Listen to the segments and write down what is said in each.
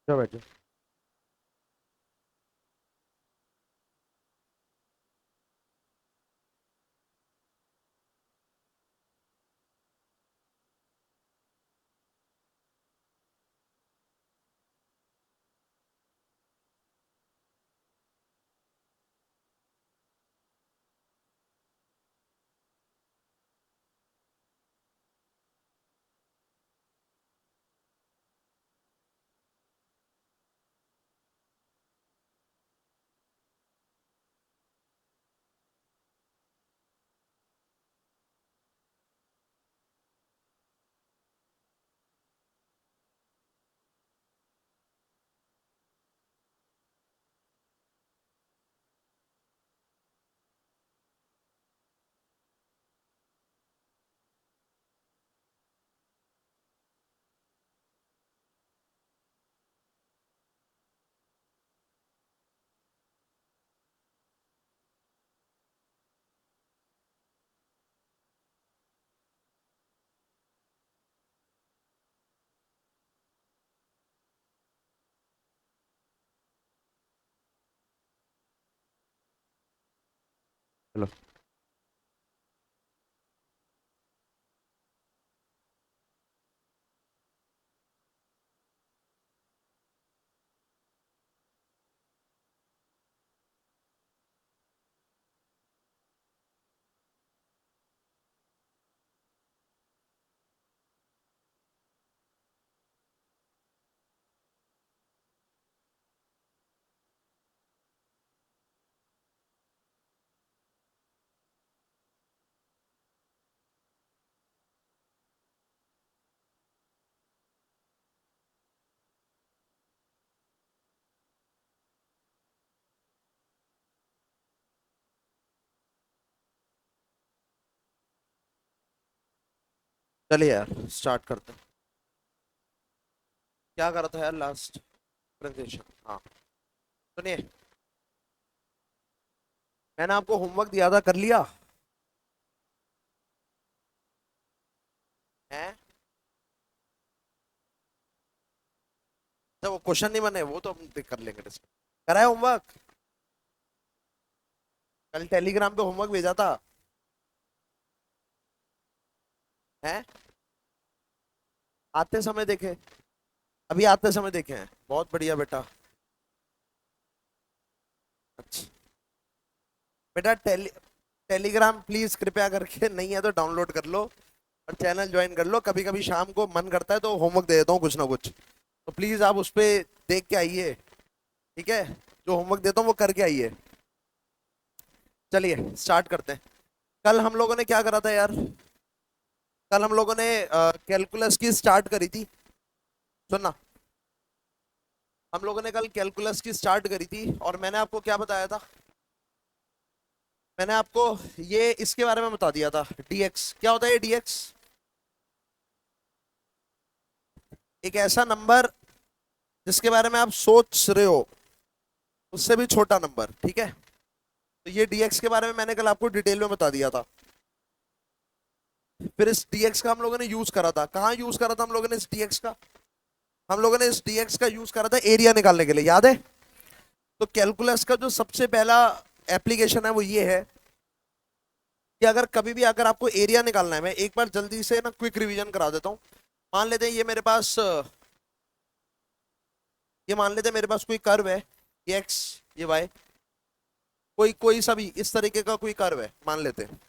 क्या बैठे। चलो। चलिए यार, स्टार्ट करते हैं। क्या करा था यार लास्ट प्रेजेंटेशन? हाँ, सुनिए। मैंने आपको होमवर्क दिया था, कर लिया है? जब वो क्वेश्चन नहीं बने वो तो हम कर लेंगे डिस्कस। करा है होमवर्क? कल टेलीग्राम पे होमवर्क भेजा था है? आते समय देखे? अभी आते समय देखे हैं? बहुत बढ़िया बेटा। अच्छा बेटा, टेलीग्राम प्लीज कृपया करके नहीं है तो डाउनलोड कर लो और चैनल ज्वाइन कर लो। कभी कभी शाम को मन करता है तो होमवर्क दे देता हूँ कुछ ना कुछ, तो प्लीज आप उस पे देख के आइए। ठीक है, जो होमवर्क देता हूँ वो करके आइए। चलिए स्टार्ट करते हैं। कल हम लोगों ने क्या करा था यार? कल हम लोगों ने कैलकुलस की स्टार्ट करी थी। सुनना, हम लोगों ने कल कैलकुलस की स्टार्ट करी थी और मैंने आपको क्या बताया था? मैंने आपको ये इसके बारे में बता दिया था, डीएक्स क्या होता है। ये डीएक्स एक ऐसा नंबर जिसके बारे में आप सोच रहे हो उससे भी छोटा नंबर, ठीक है? तो ये डीएक्स के बारे में मैंने कल आपको डिटेल में बता दिया था। फिर इस डीएक्स का हम लोगों ने यूज करा था। कहाँ यूज करा था हम लोगों ने इस डीएक्स का? हम लोगों ने इस डीएक्स का यूज करा था एरिया निकालने के लिए, याद है? तो कैलकुलस का जो सबसे पहला एप्लीकेशन है वो ये है कि अगर कभी भी अगर आपको एरिया निकालना है, मैं एक बार जल्दी से ना क्विक रिवीजन करा देता हूँ। मान लेते हैं ये मेरे पास ये मान लेते हैं मेरे पास कोई कर्व है, ये एक्स, ये वाई, कोई कोई सा भी इस तरीके का कोई कर्व है मान लेते हैं।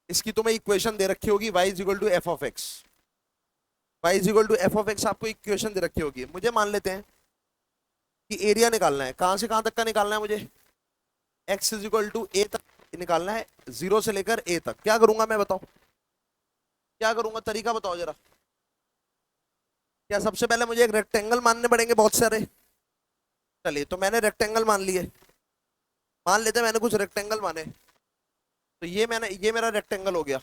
इसकी तुम्हें इक्वेशन दे रखी होगी y is equal to f of x. Y is equal to f of x आपको इक्वेशन दे रखी होगी। मुझे मान लेते हैं कि एरिया निकालना है। कहाँ से कहाँ तक का निकालना है मुझे? एक्स इज इक्वल टू ए तक निकालना है, जीरो से लेकर ए तक। क्या करूंगा मैं, बताओ क्या करूंगा? तरीका बताओ जरा। क्या सबसे पहले मुझे एक रेक्टेंगल मानने पड़ेंगे बहुत सारे? चलिए, तो मैंने रेक्टेंगल मान लिए। मान लेते हैं मैंने कुछ रेक्टेंगल माने, तो ये मेरा रेक्टेंगल हो गया।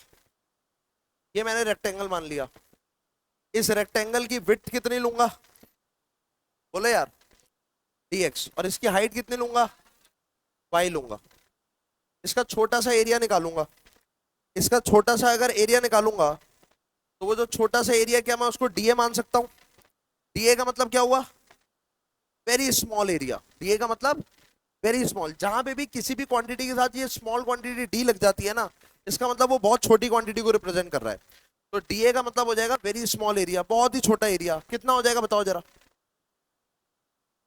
ये मैंने रेक्टेंगल मान लिया। इस रेक्टेंगल की विड्थ कितनी लूंगा? बोले यार, dx। और इसकी हाइट कितनी लूंगा? y लूंगा। इसका छोटा सा एरिया निकालूंगा। इसका छोटा सा अगर एरिया निकालूंगा तो वो जो छोटा सा एरिया, क्या मैं उसको डीए मान सकता हूँ? डीए का मतलब क्या हुआ? Very small area. डीए का मतलब वेरी स्मॉल। जहां पे भी किसी भी क्वांटिटी के साथ ये स्मॉल क्वांटिटी डी लग जाती है ना, इसका मतलब वो बहुत छोटी क्वांटिटी को रिप्रेजेंट कर रहा है। तो डीए का मतलब हो जाएगा वेरी स्मॉल एरिया, बहुत ही छोटा एरिया। कितना हो जाएगा बताओ जरा,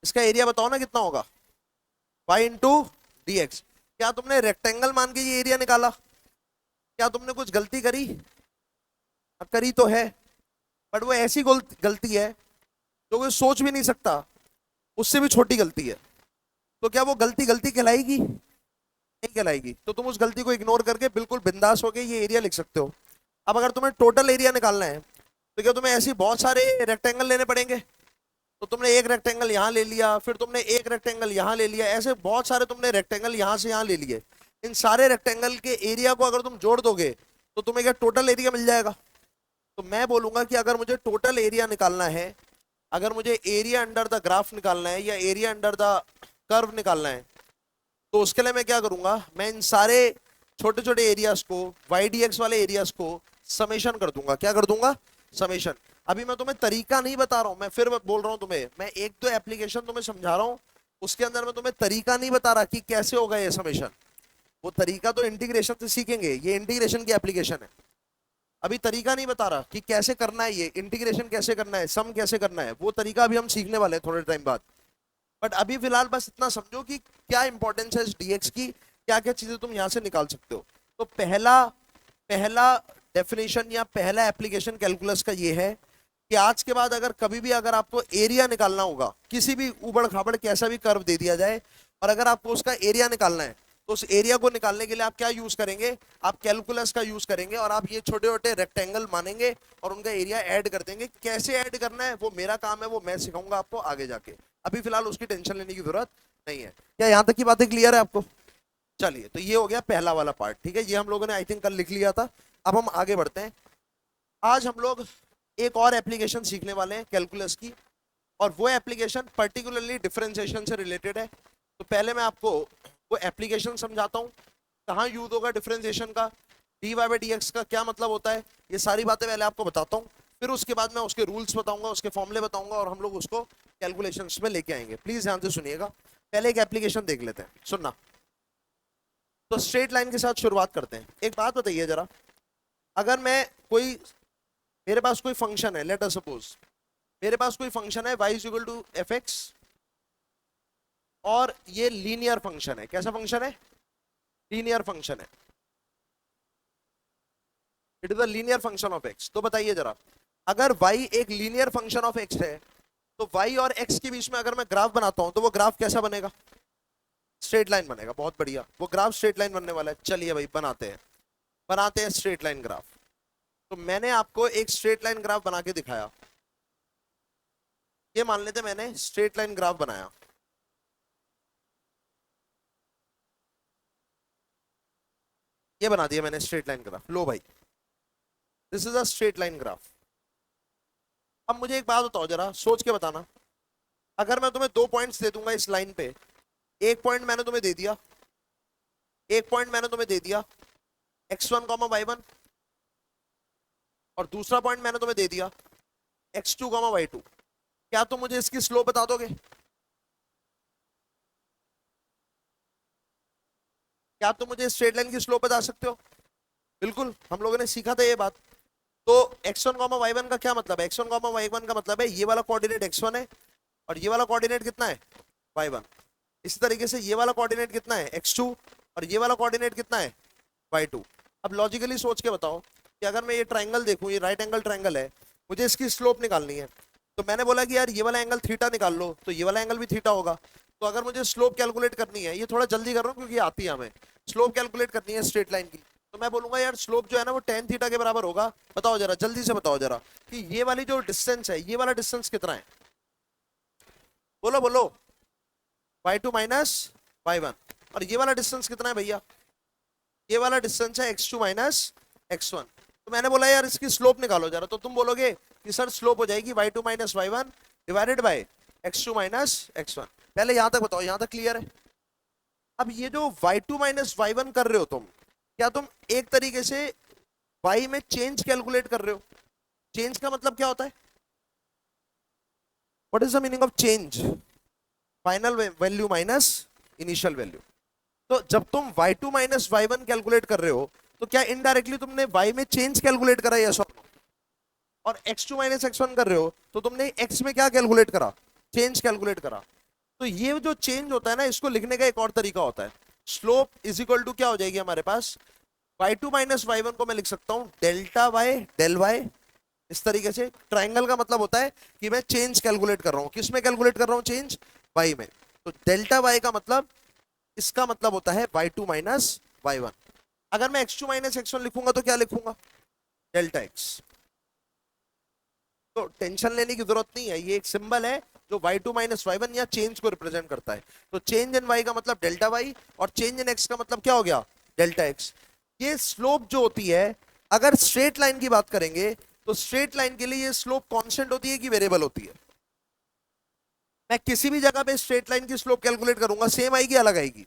इसका एरिया बताओ ना कितना होगा, वाई इंटू डी एक्स। क्या तुमने रेक्टेंगल मान के ये एरिया निकाला? क्या तुमने कुछ गलती करी? करी तो है, बट वो ऐसी गलती है जो कोई सोच भी नहीं सकता, उससे भी छोटी गलती है। तो क्या वो गलती गलती कहलाएगी? नहीं कहलाएगी। तो तुम उस गलती को इग्नोर करके बिल्कुल बिंदास होके ये एरिया लिख सकते हो। अब अगर तुम्हें टोटल एरिया निकालना है तो क्या तुम्हें ऐसे बहुत सारे रेक्टेंगल लेने पड़ेंगे? तो तुमने एक रेक्टेंगल यहाँ ले लिया, फिर तुमने एक रेक्टेंगल यहाँ ले लिया, ऐसे बहुत सारे तुमने रेक्टेंगल यहाँ से यहाँ ले लिए। इन सारे रेक्टेंगल के एरिया को अगर तुम जोड़ दोगे तो तुम्हें क्या टोटल एरिया मिल जाएगा? तो मैं बोलूंगा कि अगर मुझे टोटल एरिया निकालना है, अगर मुझे एरिया अंडर द ग्राफ निकालना है या एरिया अंडर द कर्व निकालना है, तो उसके लिए मैं क्या करूंगा, मैं इन सारे छोटे छोटे एरियाज को, वाई डी एक्स वाले एरियाज को समेशन कर दूंगा। क्या कर दूंगा? समेशन। अभी मैं तुम्हें तरीका नहीं बता रहा हूं, मैं फिर बोल रहा हूं तुम्हें, मैं एक दो एप्लीकेशन तुम्हें समझा रहा हूं, उसके अंदर मैं तुम्हें तरीका नहीं बता रहा कि कैसे होगा ये समेशन। वो तरीका तो इंटीग्रेशन से सीखेंगे, ये इंटीग्रेशन की एप्लीकेशन है। अभी तरीका नहीं बता रहा कि कैसे करना है, ये इंटीग्रेशन कैसे करना है, सम कैसे करना है, वो तरीका अभी हम सीखने वाले हैं थोड़े टाइम बाद। बट अभी फिलहाल बस इतना समझो कि क्या इंपॉर्टेंस है इस डीएक्स की, क्या क्या चीजें तुम यहां से निकाल सकते हो। तो पहला पहला डेफिनेशन या पहला एप्लीकेशन कैलकुलस का ये है कि आज के बाद अगर कभी भी अगर आपको एरिया निकालना होगा, किसी भी उबड़ खाबड़ कैसा भी कर्व दे दिया जाए और अगर आपको उसका एरिया निकालना है, तो उस एरिया को निकालने के लिए आप क्या यूज करेंगे? आप कैलकुलस का यूज करेंगे और आप ये छोटे छोटे रेक्टेंगल मानेंगे और उनका एरिया ऐड कर देंगे। कैसे ऐड करना है वो मेरा काम है, वो मैं सिखाऊंगा आपको आगे जाके। अभी फिलहाल उसकी टेंशन लेने की जरूरत नहीं है। क्या यहाँ तक की बातें क्लियर है आपको? चलिए, तो ये हो गया पहला वाला पार्ट। ठीक है, ये हम लोगों ने आई थिंक कल लिख लिया था। अब हम आगे बढ़ते हैं। आज हम लोग एक और एप्लीकेशन सीखने वाले हैं कैलकुलस की, और वो एप्लीकेशन पर्टिकुलरली डिफरेंशिएशन से रिलेटेड है। तो पहले मैं आपको वो एप्लीकेशन समझाता हूँ, कहाँ यूज होगा डिफरेंशिएशन का, d y by d x का क्या मतलब होता है, ये सारी बातें पहले आपको बताता हूँ। फिर उसके बाद मैं उसके रूल्स बताऊंगा, उसके फॉर्मूले बताऊंगा और हम लोग उसको कैलकुलेशंस में लेके आएंगे। प्लीज ध्यान से सुनिएगा। पहले एक एप्लीकेशन देख लेते हैं, सुनना। तो स्ट्रेट लाइन के साथ शुरुआत करते हैं। एक बात बताइए जरा, अगर मैं कोई, मेरे पास कोई फंक्शन है, लेट अस सपोज मेरे पास कोई फंक्शन है y is equal to f x, और ये लीनियर फंक्शन है। कैसा फंक्शन है? लीनियर फंक्शन है। It is a linear function of x। तो बताइए जरा, अगर y एक लीनियर फंक्शन ऑफ x है, तो y और x के बीच में अगर मैं ग्राफ बनाता हूं तो वो ग्राफ कैसा बनेगा? स्ट्रेट लाइन बनेगा। बहुत बढ़िया, वो ग्राफ स्ट्रेट लाइन बनने वाला है। चलिए भाई बनाते हैं स्ट्रेट लाइन ग्राफ। तो मैंने आपको एक स्ट्रेट लाइन ग्राफ बना के दिखाया। ये मान लेते मैंने स्ट्रेट लाइन ग्राफ बनाया, ये बना दिया मैंने स्ट्रेट लाइन ग्राफ। लो भाई, this is a straight line graph. अब मुझे एक बात बताओ जरा, सोच के बताना, अगर मैं तुम्हें 2 पॉइंट्स दे दूंगा इस लाइन पे, एक पॉइंट मैंने तुम्हें दे दिया, एक पॉइंट मैंने तुम्हें दे दिया x1 y1, और दूसरा पॉइंट मैंने तुम्हें दे दिया x2 y2। क्या तुम मुझे इसकी स्लोप बता दोगे? क्या तुम मुझे स्ट्रेट लाइन की स्लोप बता सकते हो? बिल्कुल, हम लोगों ने सीखा था ये बात। तो x1 y1 का क्या मतलब है? x1 y1 का मतलब है ये वाला कोऑर्डिनेट x1 है और ये वाला कोऑर्डिनेट कितना है? y1। इसी तरीके से ये वाला कोऑर्डिनेट कितना है? x2, और ये वाला कोऑर्डिनेट कितना है? y2। अब लॉजिकली सोच के बताओ कि अगर मैं ये ट्राइंगल देखूं, ये राइट एंगल ट्राइंगल है, मुझे इसकी स्लोप निकालनी है। तो मैंने बोला कि यार ये वाला एंगल थीटा निकाल लो, तो ये वाला एंगल भी थीटा होगा। तो अगर मुझे स्लोप कैलकुलेट करनी है, ये थोड़ा जल्दी कर रहा हूँ क्योंकि आती है हमें, स्लोप कैलकुलेट करनी है स्ट्रेट लाइन की, तो मैं बोलूंगा यार स्लोप जो है ना वो tan थीटा के बराबर होगा। बताओ जरा, जल्दी से बताओ जरा कि ये वाली जो डिस्टेंस है, ये वाला डिस्टेंस कितना है? बोलो बोलो। y2 minus y1। और ये वाला डिस्टेंस कितना है भैया? ये वाला डिस्टेंस है x2 माइनस x1। तो मैंने बोला यार इसकी स्लोप निकालो जरा, तो तुम बोलोगे कि सर स्लोप हो जाएगी y2 minus y1 divided by x2 minus x1। पहले यहां तक बताओ, यहां तक क्लियर है? अब ये जो y2 माइनस y1 कर रहे हो तुम, क्या तुम एक तरीके से y में चेंज कैलकुलेट कर रहे हो? चेंज का मतलब क्या होता है? What is the meaning of change? Final value minus initial value. तो जब तुम y2 माइनस y1 कैलकुलेट कर रहे हो तो क्या इनडायरेक्टली तुमने y में चेंज कैलकुलेट करा या सॉरी, और x2 माइनस x1 कर रहे हो तो तुमने x में क्या कैलकुलेट करा, चेंज कैलकुलेट करा। तो ये जो चेंज होता है ना, इसको लिखने का एक और तरीका होता है। स्लोप इज इक्वल टू क्या हो जाएगी हमारे पास, y2 माइनस y1 को मैं लिख सकता हूं डेल्टा y डेल y। इस तरीके से ट्राइंगल का मतलब होता है कि मैं चेंज कैलकुलेट कर रहा हूं, किस में कैलकुलेट कर रहा हूं, चेंज y में। तो डेल्टा y का मतलब, इसका मतलब होता है y2 माइनस y1। अगर मैं x2 माइनस x1 लिखूंगा तो क्या लिखूंगा, डेल्टा x। तो टेंशन लेने की जरूरत नहीं है, ये एक सिंबल है जो y2 माइनस y1 या चेंज को रिप्रेजेंट करता है। तो चेंज इन y का मतलब डेल्टा y और चेंज इन x का मतलब क्या हो गया, डेल्टा x। ये स्लोप जो होती है, अगर स्ट्रेट लाइन की बात करेंगे तो स्ट्रेट लाइन के लिए ये स्लोप कांस्टेंट होती है कि वेरिएबल होती है। मैं किसी भी जगह पे स्ट्रेट लाइन की स्लोप कैलकुलेट करूंगा, सेम आएगी अलग आएगी,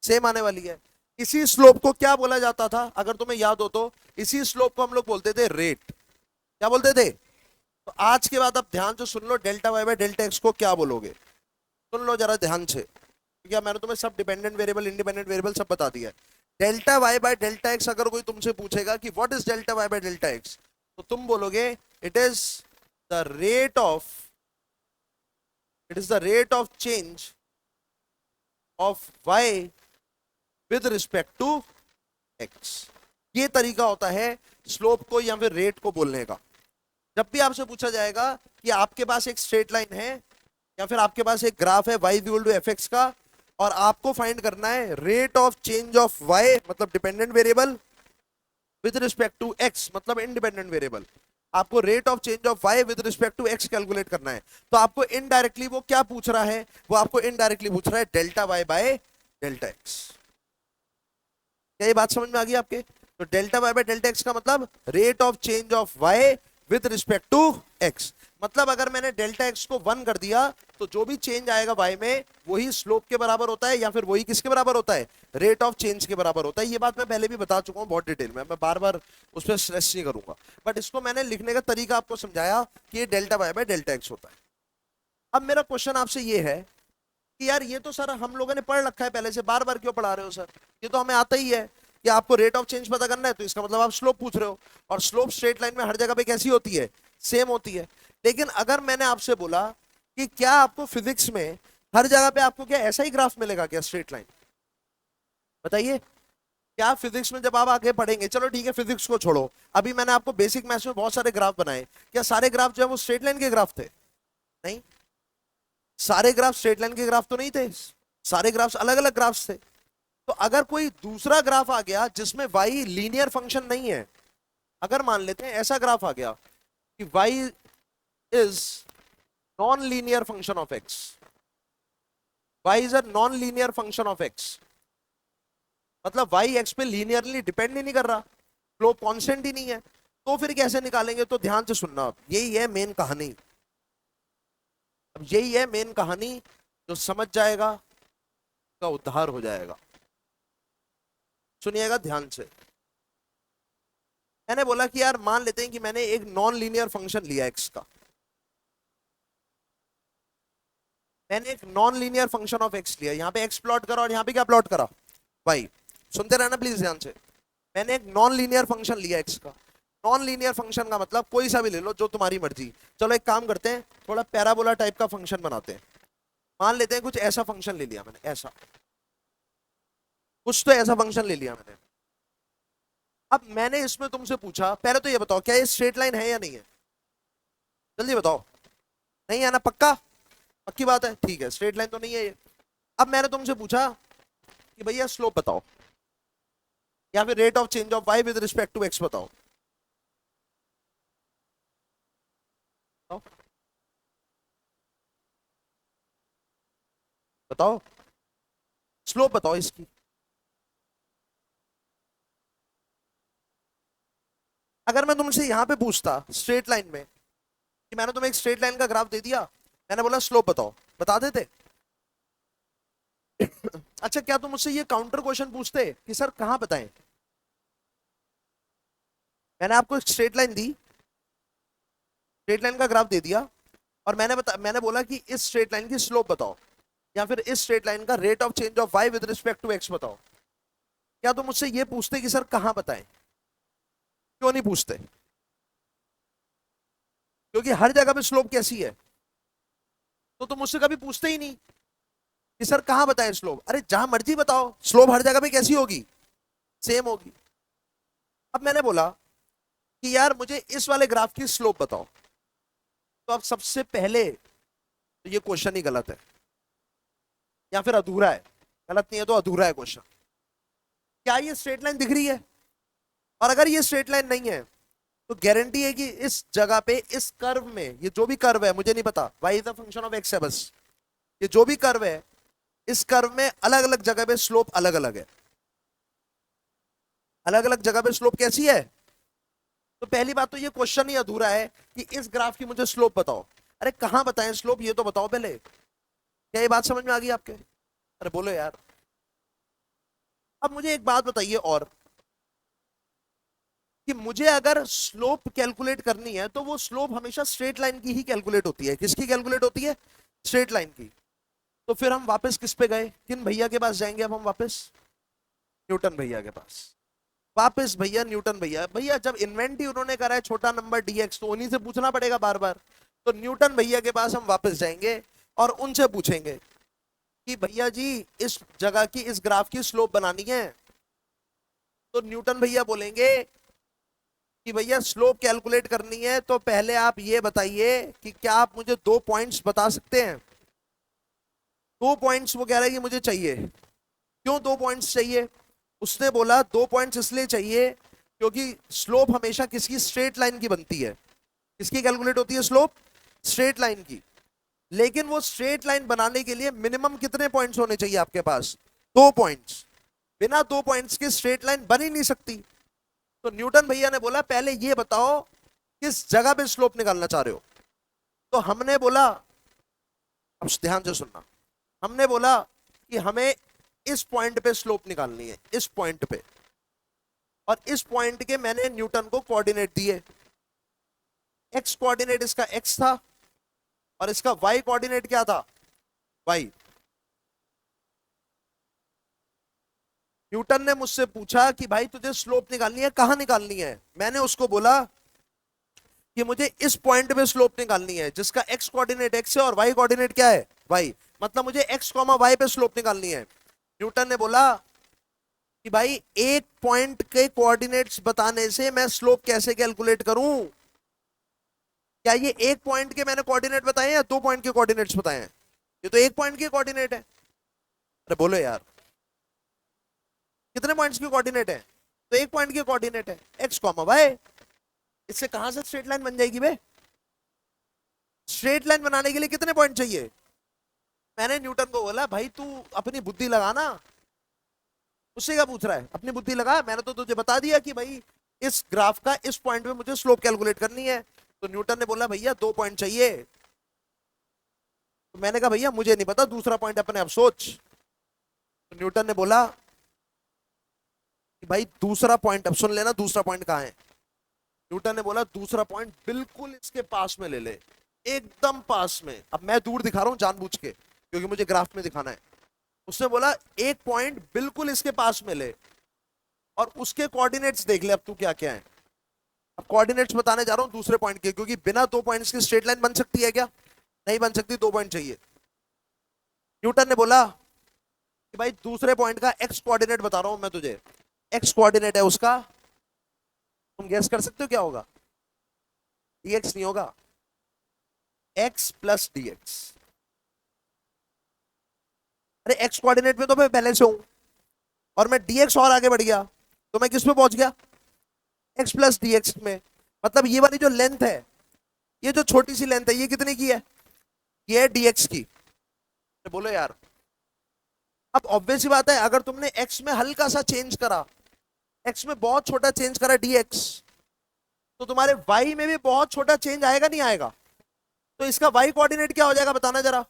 सेम आने वाली है। इसी स्लोप को क्या बोला जाता था, अगर तुम्हें याद हो तो, इसी स्लोप को हम लोग बोलते थे रेट। क्या बोलते थे। तो आज के बाद आप ध्यान से सुन लो, delta y by delta x को क्या बोलोगे, सुन लो जरा ध्यान से, क्योंकि मैंने तुम्हें सब डिपेंडेंट वेरिएबल इंडिपेंडेंट वेरिएबल सब बता दिया है। Delta y by delta x अगर कोई तुमसे पूछेगा कि what is delta y by delta x, तो तुम बोलोगे it is the rate of, it is the rate of change of y with respect to x. ये तरीका होता है स्लोप को या फिर रेट को बोलने का। जब भी आपसे पूछा जाएगा कि आपके पास एक स्ट्रेट लाइन है या फिर आपके पास एक ग्राफ है y इक्वल टू fx का, और आपको फाइंड करना है rate of change of y मतलब dependent variable with respect to x मतलब इंडिपेंडेंट वेरिएबल, आपको rate of change of y with respect to x calculate करना है। तो आपको इनडायरेक्टली वो क्या पूछ रहा है, वो आपको इनडायरेक्टली पूछ रहा है delta y by delta x। क्या ये बात समझ में आ गई आपके। तो delta y by delta x का मतलब rate of change of y with respect to x. मतलब अगर मैंने डेल्टा एक्स को 1 कर दिया तो जो भी चेंज आएगा वाई में वही स्लोप के बराबर होता है, या फिर वही किसके बराबर होता है, रेट ऑफ चेंज के बराबर होता है। ये बात मैं पहले भी बता चुका हूं बहुत डिटेल में, मैं बार बार उस पर स्ट्रेस नहीं करूंगा, बट इसको मैंने लिखने का तरीका आपको समझाया कि ये delta y by delta x होता है। अब मेरा क्वेश्चन आपसे ये है कि यार ये तो सर हम लोगों ने पढ़ रखा है पहले से, बार बार क्यों पढ़ा रहे हो सर, ये तो हमें आता ही है कि आपको रेट ऑफ चेंज पता करना है, तो इसका मतलब आप स्लोप पूछ रहे हो, और स्लोप स्ट्रेट लाइन में हर जगह पे कैसी होती है, सेम होती है। लेकिन अगर मैंने आपसे बोला कि क्या आपको फिजिक्स में हर जगह पे आपको क्या ऐसा ही ग्राफ मिलेगा क्या, स्ट्रेट लाइन, बताइए। क्या फिजिक्स में जब आप आगे पढ़ेंगे, चलो ठीक है फिजिक्स को छोड़ो, अभी मैंने आपको बेसिक मैथ्स में बहुत सारे ग्राफ बनाए, क्या सारे ग्राफ जो है वो स्ट्रेट लाइन के ग्राफ थे, नहीं। सारे ग्राफ स्ट्रेट लाइन के ग्राफ तो नहीं थे, सारे ग्राफ्स अलग अलग ग्राफ्स थे। तो अगर कोई दूसरा ग्राफ आ गया जिसमें y लीनियर फंक्शन नहीं है, अगर मान लेते हैं ऐसा ग्राफ आ गया कि y is non linear function of x, y is a non linear function of x, मतलब y x पे लीनियरली डिपेंड ही नहीं कर रहा, स्लोप कांस्टेंट ही नहीं है, तो फिर कैसे निकालेंगे। तो ध्यान से सुनना, आप यही है मेन कहानी। अब यही है मेन कहानी, जो समझ जाएगा का उद्धार हो जाएगा। सुनिएगा ध्यान से। मैंने बोला कि यार मान लेते हैं कि मैंने एक नॉन लीनियर फंक्शन लिया x का, मैंने एक non linear function of x लिया, यहाँ पे x प्लॉट करा और यहाँ पे क्या प्लॉट करा, y। सुनते रहना प्लीज ध्यान से। मैंने एक नॉन लीनियर फंक्शन लिया x का, नॉन लीनियर फंक्शन का मतलब कोई सा भी ले लो जो तुम्हारी मर्जी। चलो एक काम करते हैं, थोड़ा पैराबोला टाइप का फंक्शन बनाते हैं। मान लेते हैं कुछ ऐसा फंक्शन ले लिया मैंने, ऐसा कुछ तो ऐसा फंक्शन ले लिया मैंने। अब मैंने इसमें तुमसे पूछा, पहले तो ये बताओ क्या ये स्ट्रेट लाइन है या नहीं है, जल्दी बताओ। नहीं है ना, पक्का, पक्की बात है, ठीक है स्ट्रेट लाइन तो नहीं है ये। अब मैंने तुमसे पूछा कि भैया स्लोप बताओ, या फिर rate of change of y with respect to x बताओ। बताओ स्लोप बताओ इसकी। अगर मैं तुमसे यहां पे पूछता स्ट्रेट लाइन में कि मैंने तुम्हें एक स्ट्रेट लाइन का ग्राफ दे दिया, मैंने बोला स्लोप बताओ, बता देते। अच्छा क्या तुम मुझसे ये काउंटर क्वेश्चन पूछते कि सर कहां बताएं। मैंने आपको एक स्ट्रेट लाइन दी, स्ट्रेट लाइन का ग्राफ दे दिया, और मैंने बोला कि इस स्ट्रेट लाइन की स्लोप बताओ, या फिर इस स्ट्रेट लाइन का rate of change of y with respect to x बताओ। क्या तुम मुझसे ये पूछते कि सर कहां बताएं? क्यों नहीं पूछते? क्योंकि हर जगह पे स्लोप कैसी है, तो तुम मुझसे कभी पूछते ही नहीं कि सर कहां बताएं स्लोप। अरे जहां मर्जी बताओ, स्लोप हर जगह पे कैसी होगी? सेम होगी। अब मैंने बोला कि यार मुझे इस वाले ग्राफ की स्लोप बताओ, तो अब सबसे पहले तो ये क्वेश्चन ही गलत है या फिर अधूरा है। गलत नहीं है तो अधूरा है क्वेश्चन। क्या ये स्ट्रेट लाइन दिख रही है? और अगर ये स्ट्रेट लाइन नहीं है तो गारंटी है कि इस जगह पे इस कर्व में, ये जो भी कर्व है मुझे नहीं पता, y is the function of x है बस, ये जो भी कर्व है इस कर्व में अलग अलग जगह पे स्लोप अलग अलग है। अलग अलग जगह पे स्लोप कैसी है? तो पहली बात तो ये क्वेश्चन ही अधूरा है कि इस ग्राफ की मुझे स्लोप बताओ। अरे कहां बताएं स्लोप, ये तो बताओ पहले। क्या ये बात समझ में आ गई आपके? अरे बोलो यार। अब मुझे एक बात बताइए और, कि मुझे अगर स्लोप कैलकुलेट करनी है तो वो स्लोप हमेशा स्ट्रेट लाइन की ही कैलकुलेट होती है। किसकी कैलकुलेट होती है? स्ट्रेट लाइन की। तो फिर हम वापस किस पे गए? किन भैया के पास जाएंगे अब हम वापस? न्यूटन भैया के पास। वापस भैया न्यूटन भैया। भैया जब इन्वेंट ही उन्होंने करा है छोटा नंबर डीएक्स, तो उन्हीं से पूछना पड़ेगा बार बार। तो न्यूटन भैया के पास हम वापस जाएंगे और उनसे पूछेंगे कि भैया जी इस जगह की, इस ग्राफ की स्लोप बनानी है। तो न्यूटन भैया बोलेंगे कि भैया स्लोप कैलकुलेट करनी है तो पहले आप ये बताइए कि क्या आप मुझे 2 पॉइंट्स बता सकते हैं? 2 पॉइंट्स वो कह रहा है कि मुझे चाहिए। क्यों 2 पॉइंट्स चाहिए? उसने बोला 2 पॉइंट्स इसलिए चाहिए क्योंकि स्लोप हमेशा किसकी? स्ट्रेट लाइन की बनती है। किसकी कैलकुलेट होती है स्लोप? स्ट्रेट लाइन की। लेकिन वो स्ट्रेट लाइन बनाने के लिए मिनिमम कितने पॉइंट्स होने चाहिए आपके पास? 2 पॉइंट्स। बिना 2 पॉइंट्स के स्ट्रेट लाइन बन ही नहीं सकती। तो न्यूटन भैया ने बोला पहले ये बताओ किस जगह पे स्लोप निकालना चाह रहे हो। तो हमने बोला, अब ध्यान से सुनना, हमने बोला कि हमें इस पॉइंट पे स्लोप निकालनी है, इस पॉइंट पे। और इस पॉइंट के मैंने न्यूटन को कोऑर्डिनेट दिए। एक्स कोऑर्डिनेट इसका एक्स था और इसका वाई कोऑर्डिनेट क्या था? वाई। न्यूटन ने मुझसे पूछा कि भाई तुझे स्लोप निकालनी है, कहां निकालनी है? मैंने उसको बोला कि मुझे इस पॉइंट पे स्लोप निकालनी है जिसका एक्स कोऑर्डिनेट एक्स है और वाई कोऑर्डिनेट क्या है? वाई। मतलब मुझे एक्स कॉमा वाई पे स्लोप निकालनी है। न्यूटन ने बोला कि भाई एक पॉइंट के कोऑर्डिनेट्स बताने से मैं स्लोप कैसे कैलकुलेट करूं? क्या ये एक पॉइंट के मैंने कोऑर्डिनेट बताए या 2 पॉइंट के कोऑर्डिनेट्स बताए हैं? ये तो एक पॉइंट के कोऑर्डिनेट है। अरे बोलो यार, कितने पॉइंट्स के कोऑर्डिनेट है? तो एक पॉइंट के कोऑर्डिनेट है एक्स कॉमा वाई। इससे कहां से स्ट्रेट लाइन बन जाएगी बे? स्ट्रेट लाइन बनाने के लिए कितने पॉइंट चाहिए? मैंने न्यूटन को बोला भाई तू अपनी बुद्धि लगाना। उससे क्या पूछ रहा है? अपनी बुद्धि लगा, मैंने तो तुझे बता दिया कि भाई इस ग्राफ का इस पॉइंट पे मुझे स्लोप कैलकुलेट करनी है। तो न्यूटन ने बोला भैया 2 पॉइंट चाहिए। तो मैंने कहा भैया मुझे नहीं पता, दूसरा पॉइंट अपने आप सोच। तो न्यूटन ने बोला कि भाई दूसरा पॉइंट अब सुन लेना, दूसरा पॉइंट कहाँ है? न्यूटन ने बोला दूसरा पॉइंट बिल्कुल इसके पास में ले ले, एकदम पास में। अब मैं दूर दिखा रहा हूं जानबूझ के क्योंकि मुझे ग्राफ में दिखाना है। उसने बोला एक पॉइंट बिल्कुल इसके पास में ले और उसके कोऑर्डिनेट्स देख ले अब तू क्या क्या है। अब कोऑर्डिनेट्स बताने जा रहा हूं दूसरे पॉइंट के, क्योंकि बिना 2 पॉइंट्स की स्ट्रेट लाइन बन सकती है क्या? नहीं बन सकती, 2 पॉइंट चाहिए। न्यूटन ने बोला कि भाई दूसरे पॉइंट का एक्स कोऑर्डिनेट बता रहा हूं मैं तुझे। एक्स कोऑर्डिनेट है उसका, तुम गेस कर सकते हो क्या होगा? dx नहीं होगा, x प्लस dx। अरे एक्स कोऑर्डिनेट में तो मैं पहले से हूं और मैं dx और आगे बढ़ गया तो मैं किस में पहुंच गया? x प्लस dx में। मतलब ये वाली जो लेंथ है, ये जो छोटी सी लेंथ है, ये कितने की है? ये है dx की। तो बोलो यार, अब ऑब्वियस ही बात है अगर तुमने x में हल्का सा चेंज करा, x में बहुत छोटा चेंज करा dx, तो तुम्हारे y में भी बहुत छोटा चेंज आएगा नहीं आएगा? तो इसका y कोऑर्डिनेट क्या हो जाएगा बताना जरा?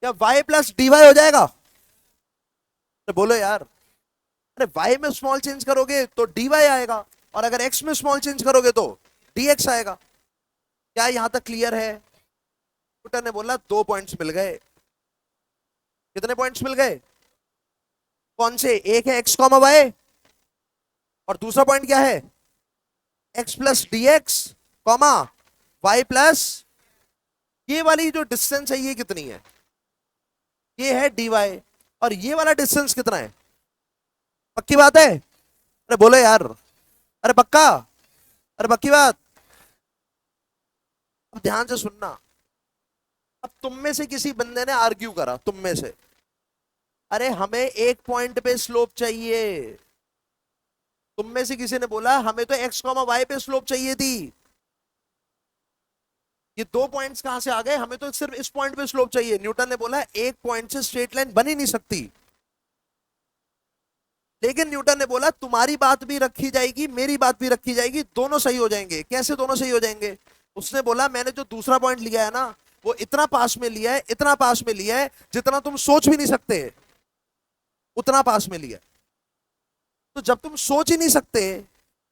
क्या y प्लस dy हो जाएगा? तो बोलो यार। अरे y में स्मॉल चेंज करोगे तो dy आएगा और अगर x में स्मॉल चेंज करोगे तो dx आएगा। क्या यहां तक क्लियर है? न्यूटन ने बोला 2 पॉइंट्स मिल गए। कितने पॉइंट्स मिल गए? कौन से? एक है एक्स कॉमा वाई और दूसरा पॉइंट क्या है? X plus d x comma y plus, ये वाली जो डिस्टेंस है ये कितनी है? ये है dy। और ये वाला डिस्टेंस कितना है? पक्की बात है? अरे बोलो यार। अरे पक्का? अरे पक्की बात? अब ध्यान से सुनना। अब तुम में से किसी बंदे ने आर्ग्यू करा, तुम में से, अरे हमें एक पॉइंट पे स्लोप चाहिए। तुम में से किसी ने बोला हमें तो एक्स कॉमा वाई पे स्लोप चाहिए थी। ये दो पॉइंट्स कहां से आ गए? हमें तो सिर्फ इस पॉइंट पे स्लोप चाहिए। न्यूटन ने बोला एक पॉइंट से स्ट्रेट लाइन बन ही नहीं सकती। लेकिन न्यूटन ने बोला तुम्हारी बात भी रखी जाएगी, मेरी बात भी रखी जाएगी, दोनों सही हो जाएंगे। कैसे दोनों सही हो जाएंगे? उसने बोला मैंने जो दूसरा पॉइंट लिया है ना, वो इतना पास में लिया है, इतना पास में लिया है जितना तुम सोच भी नहीं सकते, उतना पास में लिया है। तो जब तुम सोच ही नहीं सकते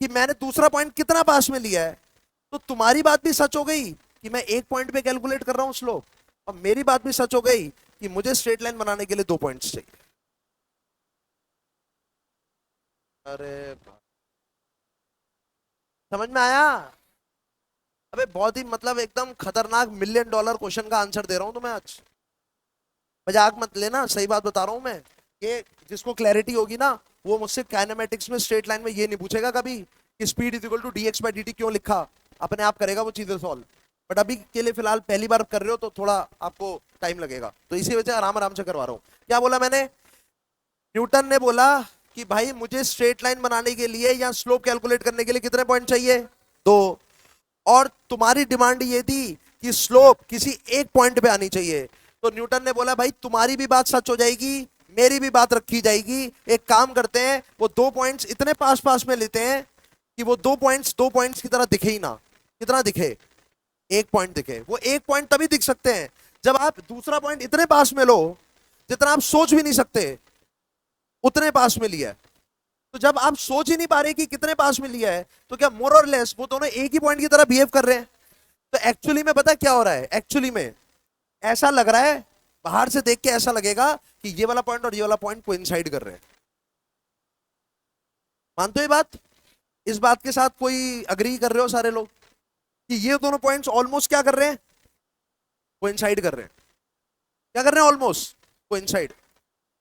कि मैंने दूसरा पॉइंट कितना पास में लिया है, तो तुम्हारी बात भी सच हो गई कि मैं एक पॉइंट पे कैलकुलेट कर रहा हूं स्लोप, और मेरी बात भी सच हो गई कि मुझे स्ट्रेट लाइन बनाने के लिए दो पॉइंट्स चाहिए। अरे समझ में आया? अबे बहुत ही मतलब एकदम खतरनाक मिलियन डॉलर क्वेश्चन का आंसर दे रहा हूं तुम्हें आज। मजाक मत लेना, सही बात बता रहा हूं मैं। ये जिसको क्लैरिटी होगी ना, वो मुझसे काइनेमेटिक्स में स्ट्रेट लाइन में ये नहीं पूछेगा कभी कि speed is equal to dx by dt क्यों लिखा। अपने आप करेगा वो चीजें सॉल्व। बट अभी के लिए फिलहाल पहली बार कर रहे हो तो थोड़ा आपको टाइम लगेगा, तो इसी वजह से आराम आराम से करवा रहा हूँ। क्या बोला मैंने? न्यूटन ने बोला कि भाई मुझे स्ट्रेट लाइन बनाने के लिए या स्लोप कैलकुलेट करने के लिए कितने पॉइंट चाहिए? दो। और तुम्हारी डिमांड ये थी कि स्लोप किसी एक पॉइंट पे आनी चाहिए। तो न्यूटन ने बोला भाई तुम्हारी भी बात सच हो जाएगी, मेरी भी बात रखी जाएगी। एक काम करते हैं, वो दो पॉइंट्स इतने पास पास में लेते हैं कि वो दो पॉइंट्स की तरह दिखे ही ना। कितना दिखे? एक पॉइंट दिखे। वो एक पॉइंट तभी दिख सकते हैं जब आप दूसरा पॉइंट इतने पास में लो जितना आप सोच भी नहीं सकते, उतने पास में लिया है। तो जब आप सोच ही नहीं पा रहे कि कितने पास में लिया है, तो क्या मोर और लेस वो दोनों एक ही पॉइंट की तरह बिहेव कर रहे हैं? तो एक्चुअली में पता क्या हो रहा है? एक्चुअली में ऐसा लग रहा है, बाहर से देख के ऐसा लगेगा कि ये वाला पॉइंट और ये वाला पॉइंट कोइंसाइड कर रहे हैं। मानते हो ये बात? इस बात के साथ कोई अग्री कर रहे हो सारे लोग कि ये दोनों पॉइंट्स ऑलमोस्ट क्या कर रहे हैं? कोइंसाइड कर रहे हैं। क्या कर रहे हैं? Almost coincide.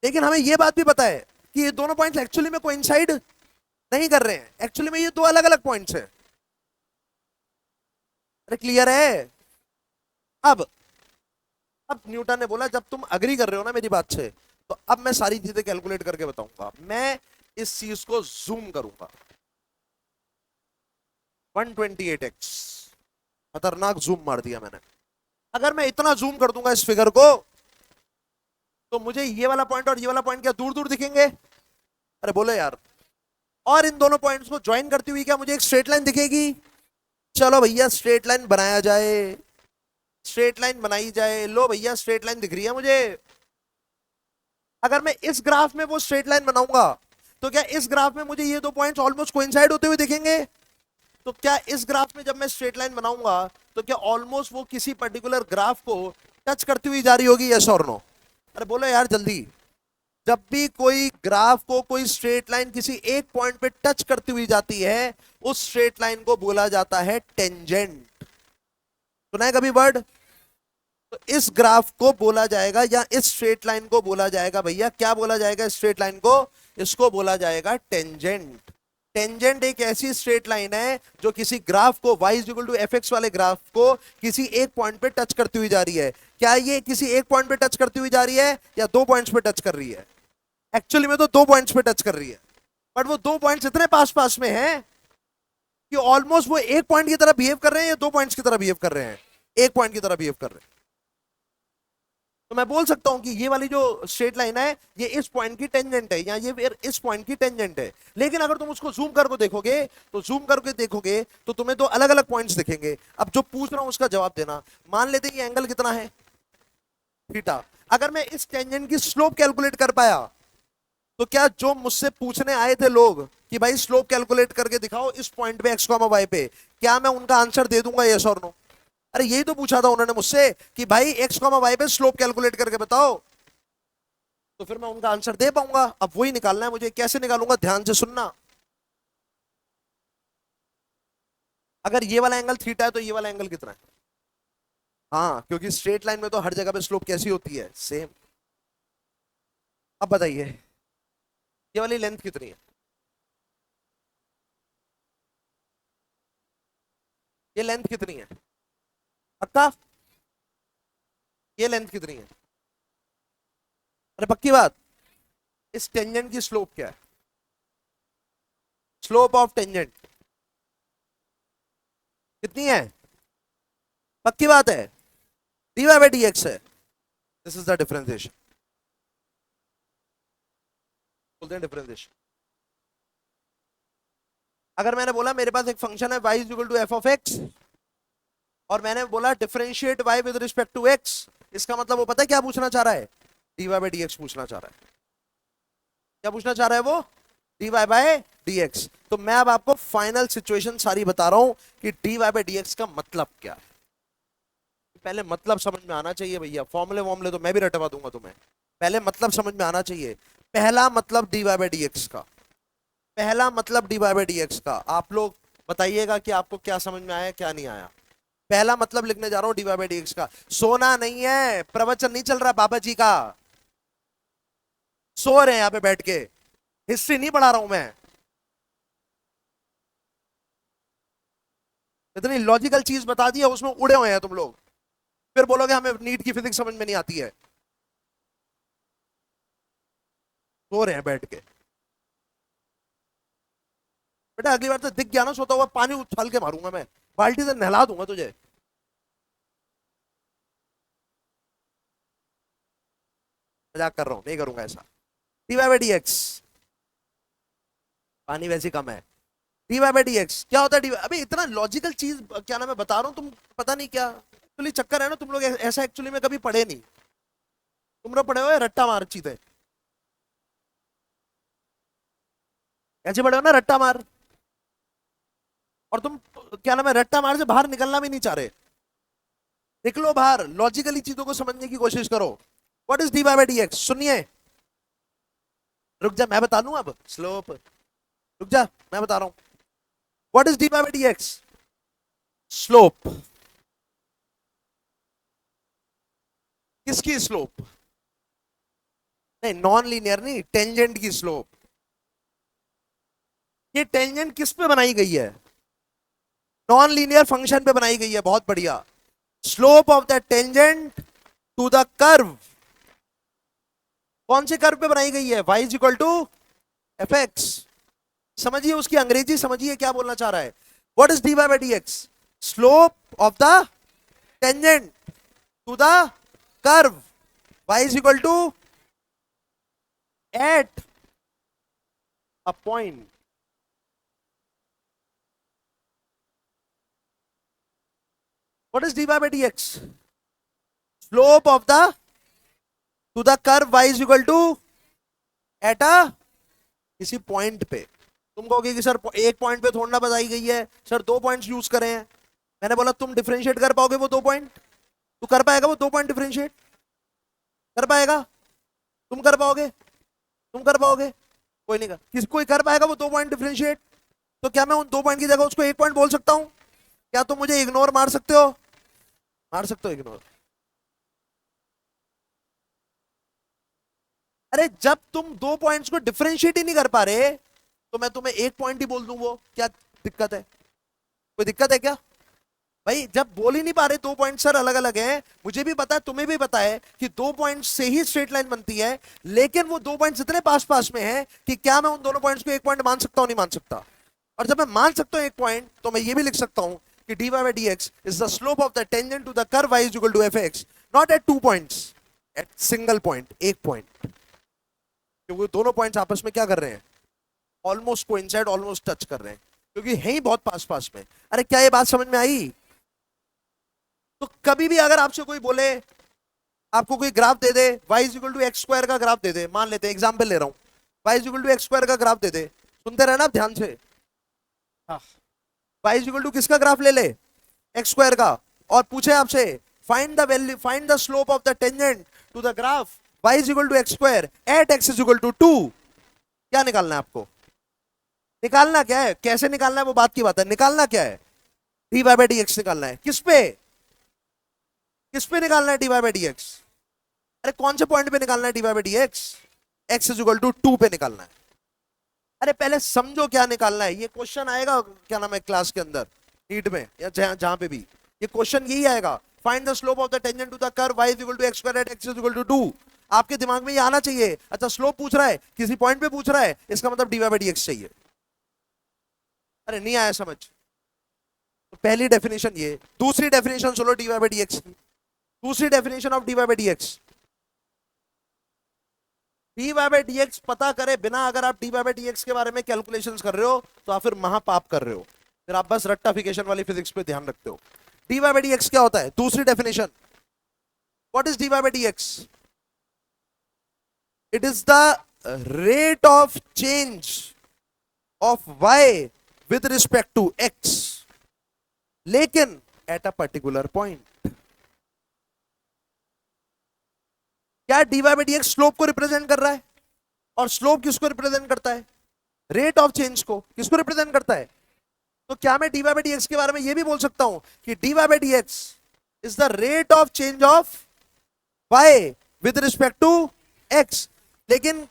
लेकिन हमें ये बात भी पता है कि ये दोनों पॉइंट्स एक्चुअली में कोइंसाइड नहीं कर रहे हैं। एक्चुअली में ये दो अलग अलग पॉइंट्स हैं। अरे क्लियर है? अब अब न्यूटन ने बोला जब तुम अग्री कर रहे हो ना मेरी बात से, तो अब मैं सारी चीजें कैलकुलेट करके बताऊंगा। मैं इस चीज को जूम करूंगा 128x। खतरनाक जूम मार दिया मैंने। अगर मैं इतना जूम कर दूंगा इस फिगर को, तो मुझे ये वाला पॉइंट और ये वाला पॉइंट क्या दूर दूर दिखेंगे? अरे बोलो यार। और इन दोनों पॉइंट्स को ज्वाइन करती हुई क्या मुझे एक स्ट्रेट लाइन दिखेगी? चलो भैया स्ट्रेट लाइन बनाया जाए। स्ट्रेट लाइन बनाई जाए। लो भैया स्ट्रेट लाइन दिख रही है मुझे। अगर मैं इस ग्राफ में वो स्ट्रेट लाइन बनाऊंगा, तो क्या इस ग्राफ में मुझे ये दो पॉइंट्स ऑलमोस्ट कोइंसाइड होते हुए दिखेंगे? तो क्या इस ग्राफ में जब मैं स्ट्रेट लाइन बनाऊंगा, तो क्या ऑलमोस्ट वो किसी पर्टिकुलर ग्राफ को टच करती हुई जा रही होगी? यस और नो? अरे बोलो यार जल्दी। जब भी कोई ग्राफ को कोई स्ट्रेट लाइन किसी एक पॉइंट पे टच करती हुई जाती है, उस स्ट्रेट लाइन को बोला जाता है टेंजेंट। सुना है कभी वर्ड? तो इस ग्राफ को बोला जाएगा या इस स्ट्रेट लाइन को बोला जाएगा भैया, क्या बोला जाएगा इस स्ट्रेट लाइन को? इसको बोला जाएगा टेंजेंट। टेंजेंट एक ऐसी स्ट्रेट लाइन है जो किसी ग्राफ को y is equal to fx वाले ग्राफ को किसी एक पॉइंट पे टच करती हुई जा रही है। क्या ये किसी एक पॉइंट पे टच करती हुई जा रही है या दो पॉइंट्स पे टच कर रही है? एक्चुअली में तो दो पॉइंट्स पे टच कर रही है। बट वो दो पॉइंट्स इतने पास पास में हैं कि ऑलमोस्ट वो एक पॉइंट की तरह बिहेव कर रहे हैं या दो पॉइंट्स की तरह बिहेव कर रहे हैं? एक पॉइंट की तरह बिहेव कर रहे हैं। तो मैं बोल सकता हूं कि ये वाली जो स्ट्रेट लाइन है ये इस पॉइंट की टेंजेंट है या ये फिर इस पॉइंट की टेंजेंट है। लेकिन अगर तुम उसको जूम करके देखोगे, तो जूम करके देखोगे तो तुम्हें दो अलग अलग पॉइंट्स दिखेंगे। अब जो पूछ रहा हूं उसका जवाब देना। मान लेते हैं ये एंगल कितना है? थीटा। अगर मैं इस टेंजेंट की स्लोप कैलकुलेट कर पाया, तो क्या जो मुझसे पूछने आए थे लोग कि भाई स्लोप कैलकुलेट करके दिखाओ इस पॉइंट पे एक्स कॉमा वाई पे, क्या मैं उनका आंसर दे दूंगा यस और नो? अरे यही तो पूछा था उन्होंने मुझसे कि भाई एक्स कॉमा वाई पे स्लोप कैलकुलेट करके बताओ। तो फिर मैं उनका आंसर दे पाऊंगा। अब वही निकालना है मुझे, कैसे निकालूंगा, ध्यान से सुनना। अगर ये वाला एंगल थीटा है तो ये वाला एंगल कितना है? हाँ, क्योंकि स्ट्रेट लाइन में तो हर जगह पे स्लोप कैसी होती है, सेम। अब बताइए ये वाली लेंथ कितनी है? ये लेंथ कितनी है? पक्का? ये लेंथ कितनी है? अरे पक्की बात। इस टेंजेंट की स्लोप क्या है? स्लोप ऑफ टेंजेंट कितनी है? पक्की बात है, d y by d x है। दिस इज द डिफरेंशिएशन, बोलते हैं डिफरेंशिएशन। अगर मैंने बोला मेरे पास एक फंक्शन है y is equal to f of x, और मैंने बोला differentiate y with respect to x, इसका मतलब वो पता है क्या पूछना चाह रहा है? D y by d x पूछना चाह रहा है। क्या पूछना चाह रहा है वो? D y by d x. तो मैं अब आपको फाइनल सिचुएशन सारी बता रहा हूं कि d y by d x का मतलब क्या है। पहले मतलब समझ में आना चाहिए भैया, फॉर्मूले वॉर्मूले तो मैं भी रटवा दूंगा तुम्हें, पहले मतलब समझ में आना चाहिए। पहला मतलब d y by d x का, पहला मतलब d y by d x का, आप लोग बताइएगा कि आपको क्या समझ में आया क्या नहीं आया। पहला मतलब लिखने जा रहा हूं d y by d x का। सोना नहीं है, प्रवचन नहीं चल रहा बाबा जी का, सो रहे हैं यहां पे बैठ के, हिस्ट्री नहीं पढ़ा रहा हूं मैं। इतनी लॉजिकल चीज बता दी है, उसमें उड़े हुए हैं तुम लोग, फिर बोलोगे हमें नीट की फिजिक्स समझ में नहीं आती है। सो रहे हैं बैठ के। बेटा अगली बार से दिख गया ना सोता हुआ, पानी उछाल के मारूंगा मैं, बाल्टी से नहला दूंगा तुझे। मजाक कर रहा हूं, नहीं करूंगा ऐसा। D y by d x, पानी वैसे कम है। D y by d x क्या होता है? डी अभी इतना लॉजिकल चीज क्या नाम है बता रहा हूँ, तुम पता नहीं क्या एक्चुअली चक्कर है ना, तुम लोग ऐसा एक्चुअली में कभी पढ़े नहीं, तुम लोग पढ़े हुए रट्टा मार चीजें, ऐसे पढ़े हो ना रट्टा मार, और तुम क्या नाम है रट्टा मार से बाहर निकलना भी नहीं चाह रहे। निकलो बाहर, लॉजिकली चीजों को समझने की कोशिश करो। What is D by by d x? सुनिए, रुक जा मैं बता दूं अब स्लोप, रुक जा मैं बता रहा हूं। What is D by by d x? Slope. किसकी स्लोप? नहीं नॉन लीनियर नहीं, टेंजेंट की स्लोप। ये टेंजेंट किस पे बनाई गई है? नॉन लीनियर फंक्शन पे बनाई गई है, बहुत बढ़िया। Slope of the tangent to the curve, कौन से कर्व पे बनाई गई है? y is equal to f x. समझिए उसकी अंग्रेजी, समझिए क्या बोलना चाह रहा है। What is d y by d x? Slope of the tangent to the curve, y is equal to at a point. What is d y by d x? Slope of the to the curve y is equal to at अ किसी point पे। तुम कहोगे कि sir एक point पे थोड़ा बताई गई है, सर दो पॉइंट्स यूज करें हैं। मैंने बोला तुम डिफरेंशिएट कर पाओगे वो दो पॉइंट? तू कर पाएगा वो दो पॉइंट डिफरेंशिएट? कर पाएगा? तुम कर पाओगे? तुम कर पाओगे? कोई नहीं कर, किस कोई कर पाएगा वो दो पॉइंट डिफरेंशिएट? तो क्या मैं उन दो पॉइंट की जगह उसको एक पॉइंट बोल सकता हूं? क्या तुम मुझे इग्नोर मार सकते हो? मार सकते हो इग्नोर। अरे जब तुम दो पॉइंट्स को डिफरेंशिएट ही नहीं कर पा रहे, तो मैं तुम्हें एक पॉइंट ही बोल दूं, वो क्या दिक्कत है? कोई दिक्कत है क्या? भाई जब बोल ही नहीं पा रहे दो पॉइंट सर अलग अलग हैं, मुझे भी पता है तुम्हें भी पता है कि दो पॉइंट से ही स्ट्रेट लाइन बनती है, लेकिन वो दो पॉइंट्स इतने पास पास में हैं कि क्या मैं उन दोनों पॉइंट्स को एक पॉइंट मान सकता हूं? नहीं मान सकता। और जब मैं मान सकता हूं एक पॉइंट, तो मैं ये भी लिख सकता हूं कि d y by d x is the slope of the tangent to the curve y is equal to f x, not at two points, at single point, एक पॉइंट। क्योंकि दोनों पॉइंट्स आपस में क्या कर रहे हैं? ऑलमोस्ट कोइंसाइड, ऑलमोस्ट टच कर रहे हैं, क्योंकि है ही बहुत पास पास में। अरे क्या ये बात समझ में आई? तो कभी भी अगर आपसे कोई बोले, आपको कोई ग्राफ दे दे y is equal to x square का ग्राफ दे दे, मान लेते हैं एग्जांपल ले रहा हूं, y is equal to x square का ग्राफ दे दे, सुनते रहना ध्यान से। हाँ, y इज इक्वल टू किसका ग्राफ ले ले? एक्स स्क्वायर का। और पूछे आपसे find the value, find the slope of the tangent to the graph, y is equal to x square at x is equal to 2, क्या निकालना है आपको? निकालना क्या है, कैसे निकालना है वो बात की बात है, निकालना क्या है? D y by d x निकालना है। किस पे, किस पे निकालना है d y by d x? अरे कौन से पॉइंट पे निकालना है d y by d x? X is equal to 2 पे निकालना है। अरे पहले समझो क्या निकालना है, ये क्वेश्चन आएगा क्या नाम है क्लास के अंदर, नीट में या जहां पे भी, ये क्वेश्चन यही आएगा, find the slope of the tangent to the curve y is equal to x square at x is equal to 2। आपके दिमाग में ये आना चाहिए। अच्छा स्लोप पूछ रहा है, किसी पॉइंट पे पूछ रहा है, इसका मतलब d y by d x चाहिए। अरे नहीं आया समझ? तो पहली डेफिनेशन ये, दूसरी डेफिनेशन सुनो d y by d x की। दूसरी definition of d y by d x, d y by d x पता करे बिना अगर आप d y by d x के बारे में कैलकुलेशंस कर रहे हो तो आप फिर महापाप कर रहे हो, फिर आप बस रट्टाफिकेशन वाली फिजिक्स पे ध्यान रखते हो। D y by d x क्या होता है? दूसरी definition, what is d y by d x? It is the rate of change of y with respect to x, लेकिन एट अ पर्टिकुलर पॉइंट। क्या d y by d x slope को represent कर रहा है? और slope किसको represent करता है? रेट ऑफ चेंज को। किसको रिप्रेजेंट करता है? तो क्या मैं d y by d x के बारे में यह भी बोल सकता हूं कि d y by d x is the rate of change of y with respect to x, लेकिन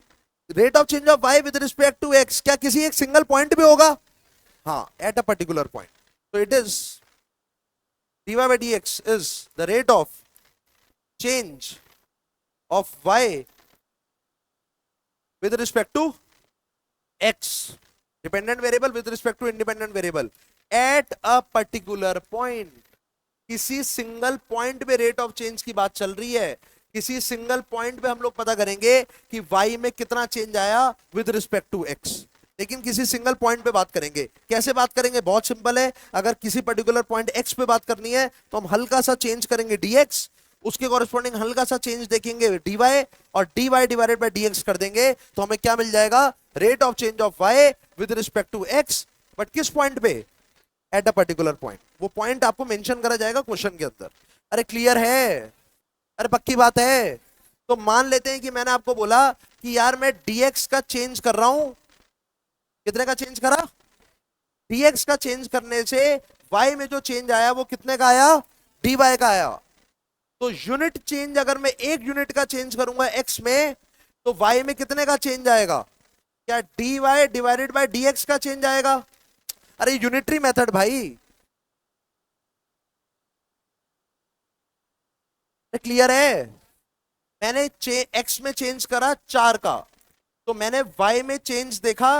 rate of change of y with respect to x क्या किसी एक सिंगल पॉइंट पे होगा? हाँ, एट अ पर्टिकुलर पॉइंट। तो it is dy by dx is the rate of change of y with respect to x, dependent variable with respect to independent variable at a particular point। किसी single point पे rate of change की बात चल रही है, किसी single point पे हम लोग पता करेंगे कि y में कितना चेंज आया विद रिस्पेक्ट टू x, लेकिन किसी सिंगल पॉइंट पे बात करेंगे। कैसे बात करेंगे? बहुत सिंपल है, अगर किसी पर्टिकुलर पॉइंट x पे बात करनी है तो हम हल्का सा चेंज करेंगे dx, उसके कॉरेस्पॉन्डिंग हल्का सा चेंज देखेंगे dy और dy डिवाइडेड बाय dx कर देंगे तो हमें क्या मिल जाएगा? Rate of change of y with respect to x, but किस पॉइंट पे? At a particular point. वो पॉइंट आपको मेंशन करा जाएगा क्वेश्चन के अंदर। अरे क्लियर है? अरे पक्की बात है? तो मान लेते हैं कि मैंने आपको बोला कि यार मैं dx का चेंज कर रहा हूं, कितने का चेंज करा? dx का चेंज करने से y में जो चेंज आया वो कितने का आया? dy का आया। तो यूनिट चेंज अगर मैं एक यूनिट का चेंज करूंगा x में तो y में कितने का चेंज आएगा? क्या dy डिवाइडेड बाय dx का चेंज आएगा? अरे यूनिटरी मेथड भाई, क्लियर है? मैंने x में चेंज करा 4 का, तो मैंने y में चेंज देखा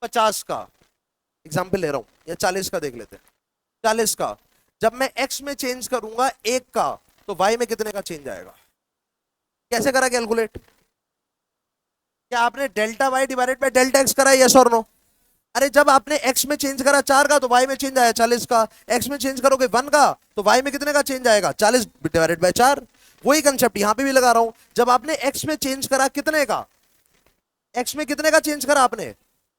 50 का, एग्जाम्पल ले रहा हूं, या 40 का देख लेते हैं। 40 का जब मैं x में चेंज करूंगा 1 का तो y में कितने का चेंज आएगा? कैसे करा कैलकुलेट? क्या आपने delta y divided by delta x करा है? यस और नो? अरे जब आपने x में चेंज करा 4 का तो y में चेंज आया 40 का, x में चेंज करोगे 1 का तो y में कितने का चेंज आएगा? 40 डिवाइडेड बाय 4। वही कंसेप्ट यहां पे भी लगा रहा हूं, जब आपने x में चेंज करा कितने का? x में कितने का चेंज करा आपने?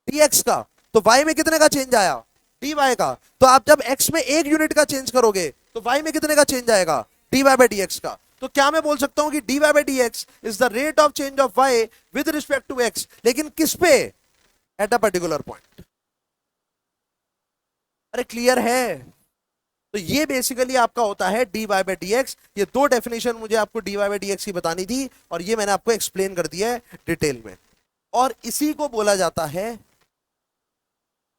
dx का, तो y में कितने का चेंज आया? dy का। तो आप जब x में एक यूनिट का चेंज करोगे तो y में कितने का चेंज आएगा? dy बाय dx का। तो क्या मैं बोल सकता हूं कि dy by dx is the rate of change of y with respect to x, लेकिन किस पे? At a particular point. अरे क्लियर है? तो ये बेसिकली आपका होता है dy बाय dx। ये दो डेफिनेशन मुझे आपको dy बाय dx की बतानी थी और ये मैंने आपको एक्सप्लेन कर दिया है डिटेल में। और इसी को बोला जाता है,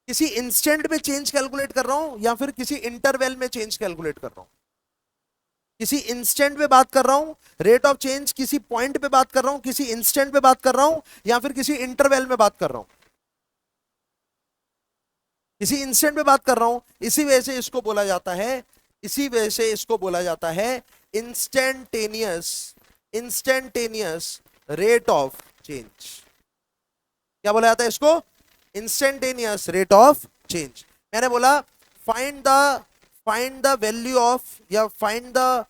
किसी इंस्टेंट में चेंज कैलकुलेट कर रहा हूं या फिर किसी इंटरवल में चेंज कैलकुलेट कर रहा हूं? किसी इंस्टेंट पे बात कर रहा हूं, रेट ऑफ चेंज किसी पॉइंट पे बात कर रहा हूं, किसी इंस्टेंट पे बात कर रहा हूं, या फिर किसी इंटरवल में बात कर रहा हूं? किसी इंस्टेंट पे बात कर रहा हूं। इसी वजह से इसको बोला जाता है, इसी वजह से इसको बोला जाता है instantaneous, instantaneous rate of change. क्या बोला जाता है इसको? Instantaneous rate of change. मैंने बोला फाइंड द वैल्यू ऑफ या find the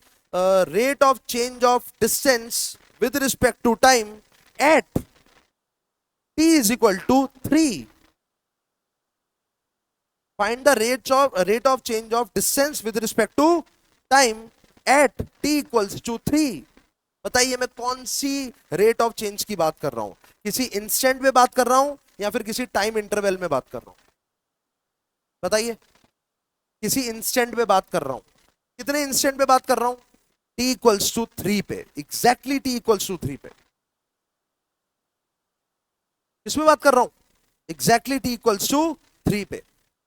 rate of change of distance with respect to time at t is equal to 3। Find the rate of change of distance with respect to time at t equals to 3। बताइए मैं कौन सी rate of change की बात कर रहा हूं? किसी instant में बात कर रहा हूं या फिर किसी टाइम इंटरवल में बात कर रहा हूं? बताइए। किसी इंस्टेंट में बात कर रहा हूं। कितने इंस्टेंट में बात कर रहा हूं? टी इक्वल्स टू 3 पे, एग्जैक्टली टी इक्वल्स टू 3 पे। किसमें बात कर रहा हूं? एग्जैक्टली टी इक्वल्स टू 3 पे।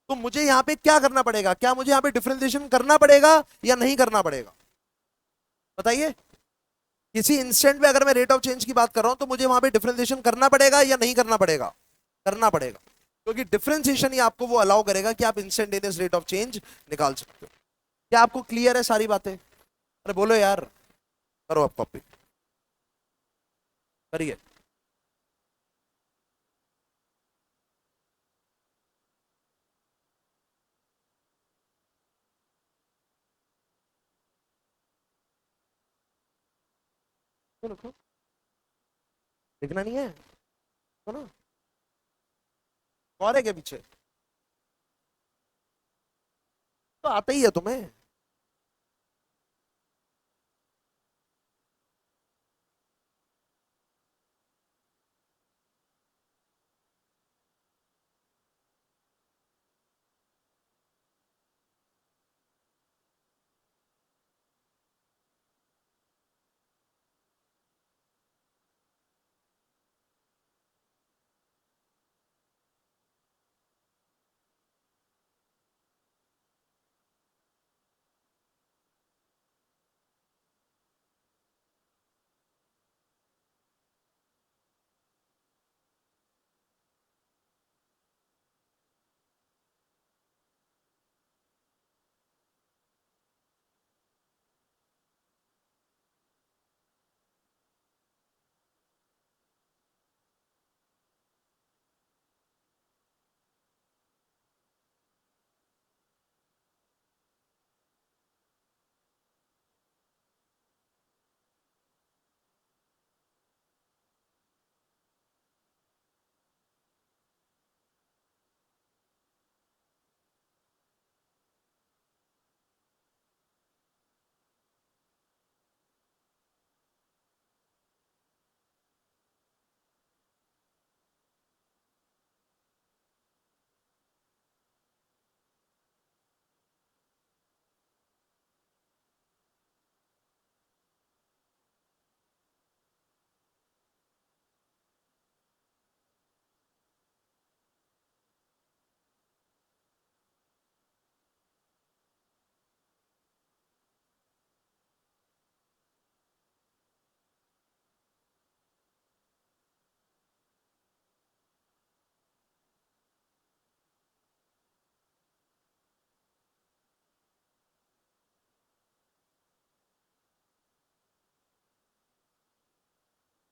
तो मुझे यहां पे क्या करना पड़ेगा? क्या मुझे यहां पे डिफरेंशिएशन करना पड़ेगा या नहीं करना पड़ेगा? बताइए। किसी इंस्टेंट में अगर मैं रेट ऑफ चेंज की बात कर रहा हूं तो मुझे वहां पे डिफरेंशिएशन करना पड़ेगा या नहीं करना पड़ेगा? करना पड़ेगा। क्योंकि डिफरेंशिएशन ही आपको वो अलाउ करेगा कि आप इंस्टेंटेनियस रेट ऑफ चेंज निकाल सकते हो। क्या आपको क्लियर है सारी बातें? अरे बोलो यार। करो आप कॉपी। करिए। तो लिखो। लिखना नहीं है तो ना। और है क्या पीछे? तो आता ही है तुम्हें।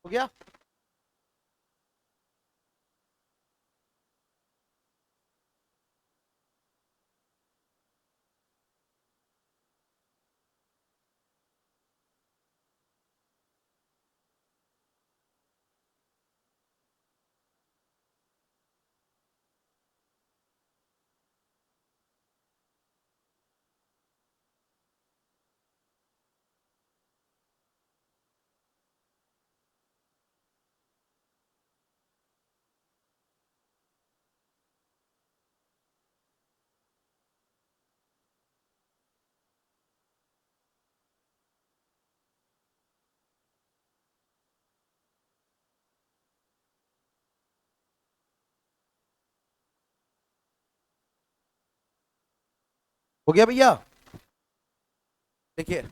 हो गया। हो गया भैया। देखिए।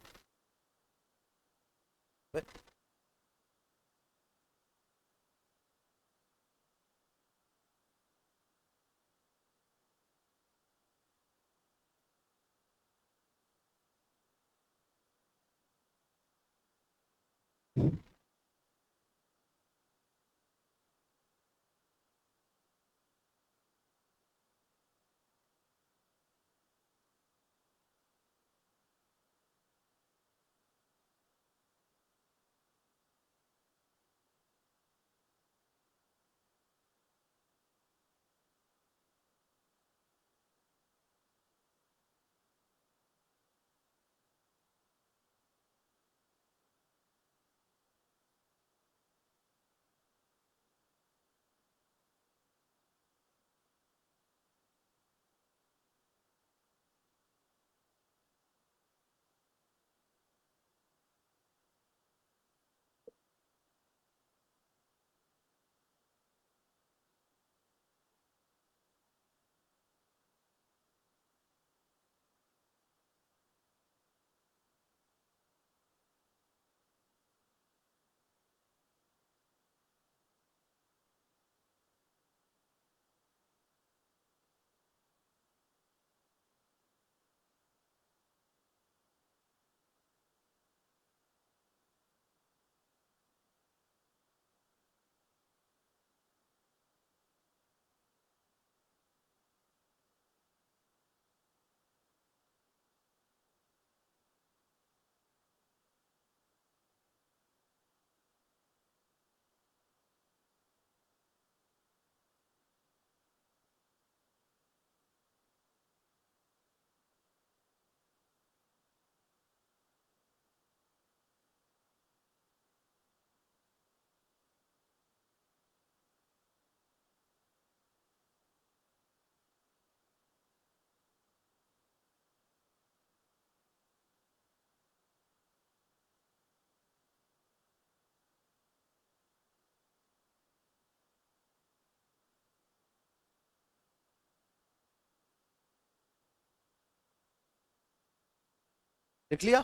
लिख लिया?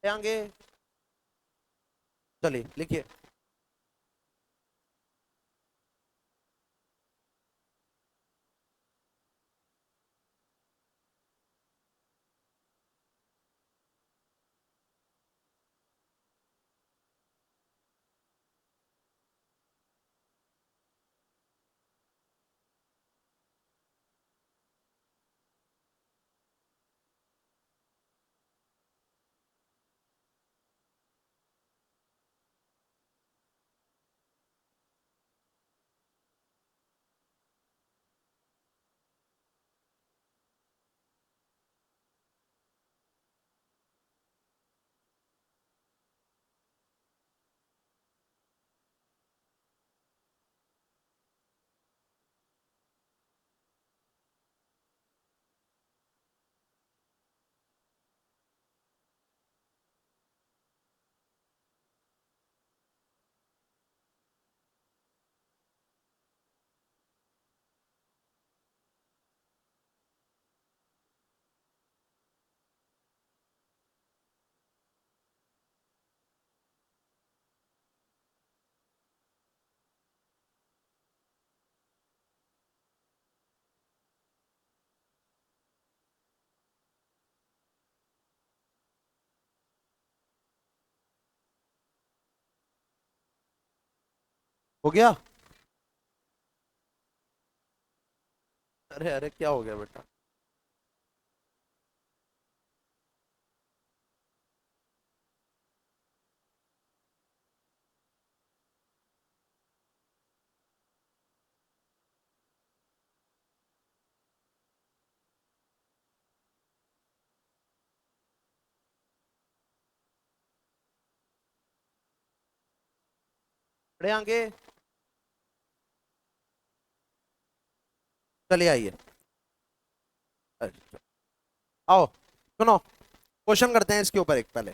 आगे चलिए लिखिए। हो गया? अरे अरे क्या हो गया बेटा? बड़े आगे चलिए आइए। अच्छा, आओ सुनो, क्वेश्चन करते हैं इसके ऊपर एक, पहले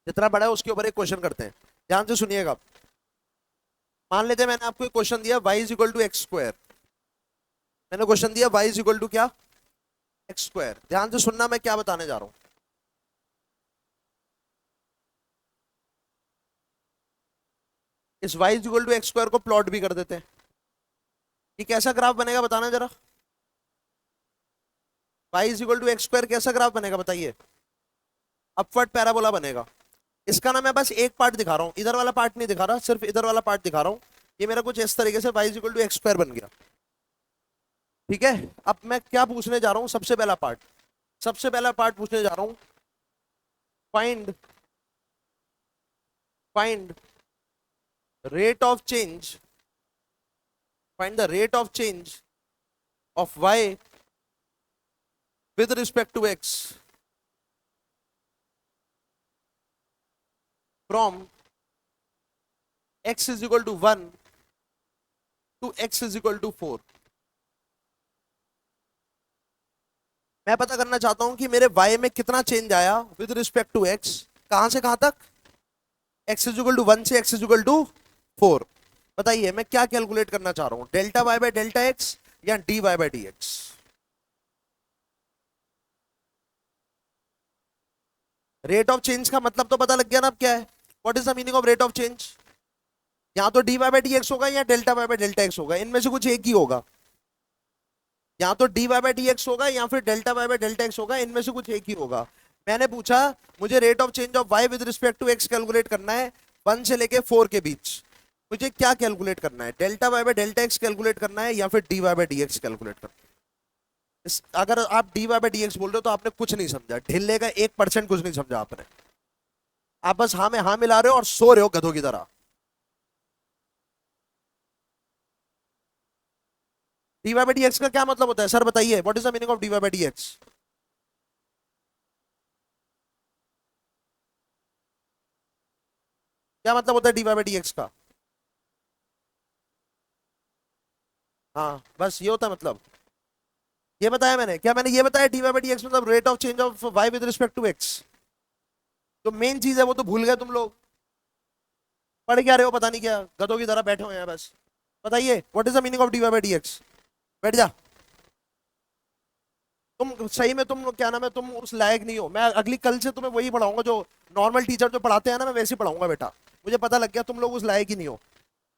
जितना बड़ा है उसके ऊपर एक क्वेश्चन करते हैं। ध्यान से सुनिएगा। मान लेते हैं मैंने आपको एक क्वेश्चन दिया y is equal to x square. मैंने क्वेश्चन दिया y इज इक्वल टू क्या? X square. ध्यान से सुनना मैं क्या बताने जा रहा हूं। इस y is equal to x square को प्लॉट भी कर देते हैं। ये कैसा ग्राफ बनेगा बताना जरा। y is equal to x square कैसा ग्राफ बनेगा बताइए? अपवर्ड पैराबोला बनेगा। इसका ना मैं बस एक पार्ट दिखा रहा हूं, इधर वाला पार्ट नहीं दिखा रहा, सिर्फ इधर वाला पार्ट दिखा रहा हूं। ये मेरा कुछ इस तरीके से y is equal to x square बन गया। ठीक है, अब मैं क्या पूछने जा रहा हूं? सबसे पहला पार्ट पूछने जा रहा हूं। Find find rate of change find the rate of change of y with respect to x from x is equal to 1 to x is equal to 4। मैं पता करना चाहता हूं कि मेरे y में कितना चेंज आया विद रिस्पेक्ट टू x। कहां से कहां तक? x इज इक्वल टू 1 से x इज इक्वल टू 4। बताइए मैं क्या कैलकुलेट करना चाह रहा हूं, delta y by delta x या dy by dx? Rate of change का मतलब तो पता लग गया ना अब क्या है? What is the meaning of rate of change? या तो dy बाय dx होगा या delta y by delta x होगा, इनमें से कुछ एक ही होगा। या तो dy बाय dx होगा या फिर delta y by delta x होगा, इनमें से कुछ एक ही होगा। मैंने पूछा मुझे rate of change of y with respect to x calculate करना है 1 से लेके 4 के बीच। मुझे क्या कैलकुलेट करना है? Delta y by delta x calculate करना है या फिर dy बाय dx कैलकुलेट करना है? अगर आप dy बाय dx बोल रहे हो तो आपने कुछ नहीं समझा, ढिल्ले का 1% कुछ नहीं समझा आपने। आप बस हाँ में हाँ मिला रहे हो और सो रहे हो गधों की तरह। dy बाय dx का क्या मतलब होता है सर बताइए? What is the meaning of dy by dx? क्या मतलब होता है dy बाई dx का? हाँ बस ये होता है मतलब। ये बताया मैंने, क्या मैंने ये बताया dy बाई dx मतलब rate of change of y with respect to x? जो मेन चीज है वो तो भूल गए तुम लोग। पढ़ क्या रहे हो पता नहीं क्या, गधों की तरह बैठे हुए हैं बस। बताइए what is the meaning of dy by dx? बैठ जा। तुम सही में तुम क्या नाम है, तुम उस लायक नहीं हो। मैं अगली कल से तुम्हें वही पढ़ाऊंगा जो नॉर्मल टीचर जो पढ़ाते हैं ना, मैं वैसे ही पढ़ाऊंगा बेटा। मुझे पता लग गया तुम लोग उस लायक ही नहीं हो।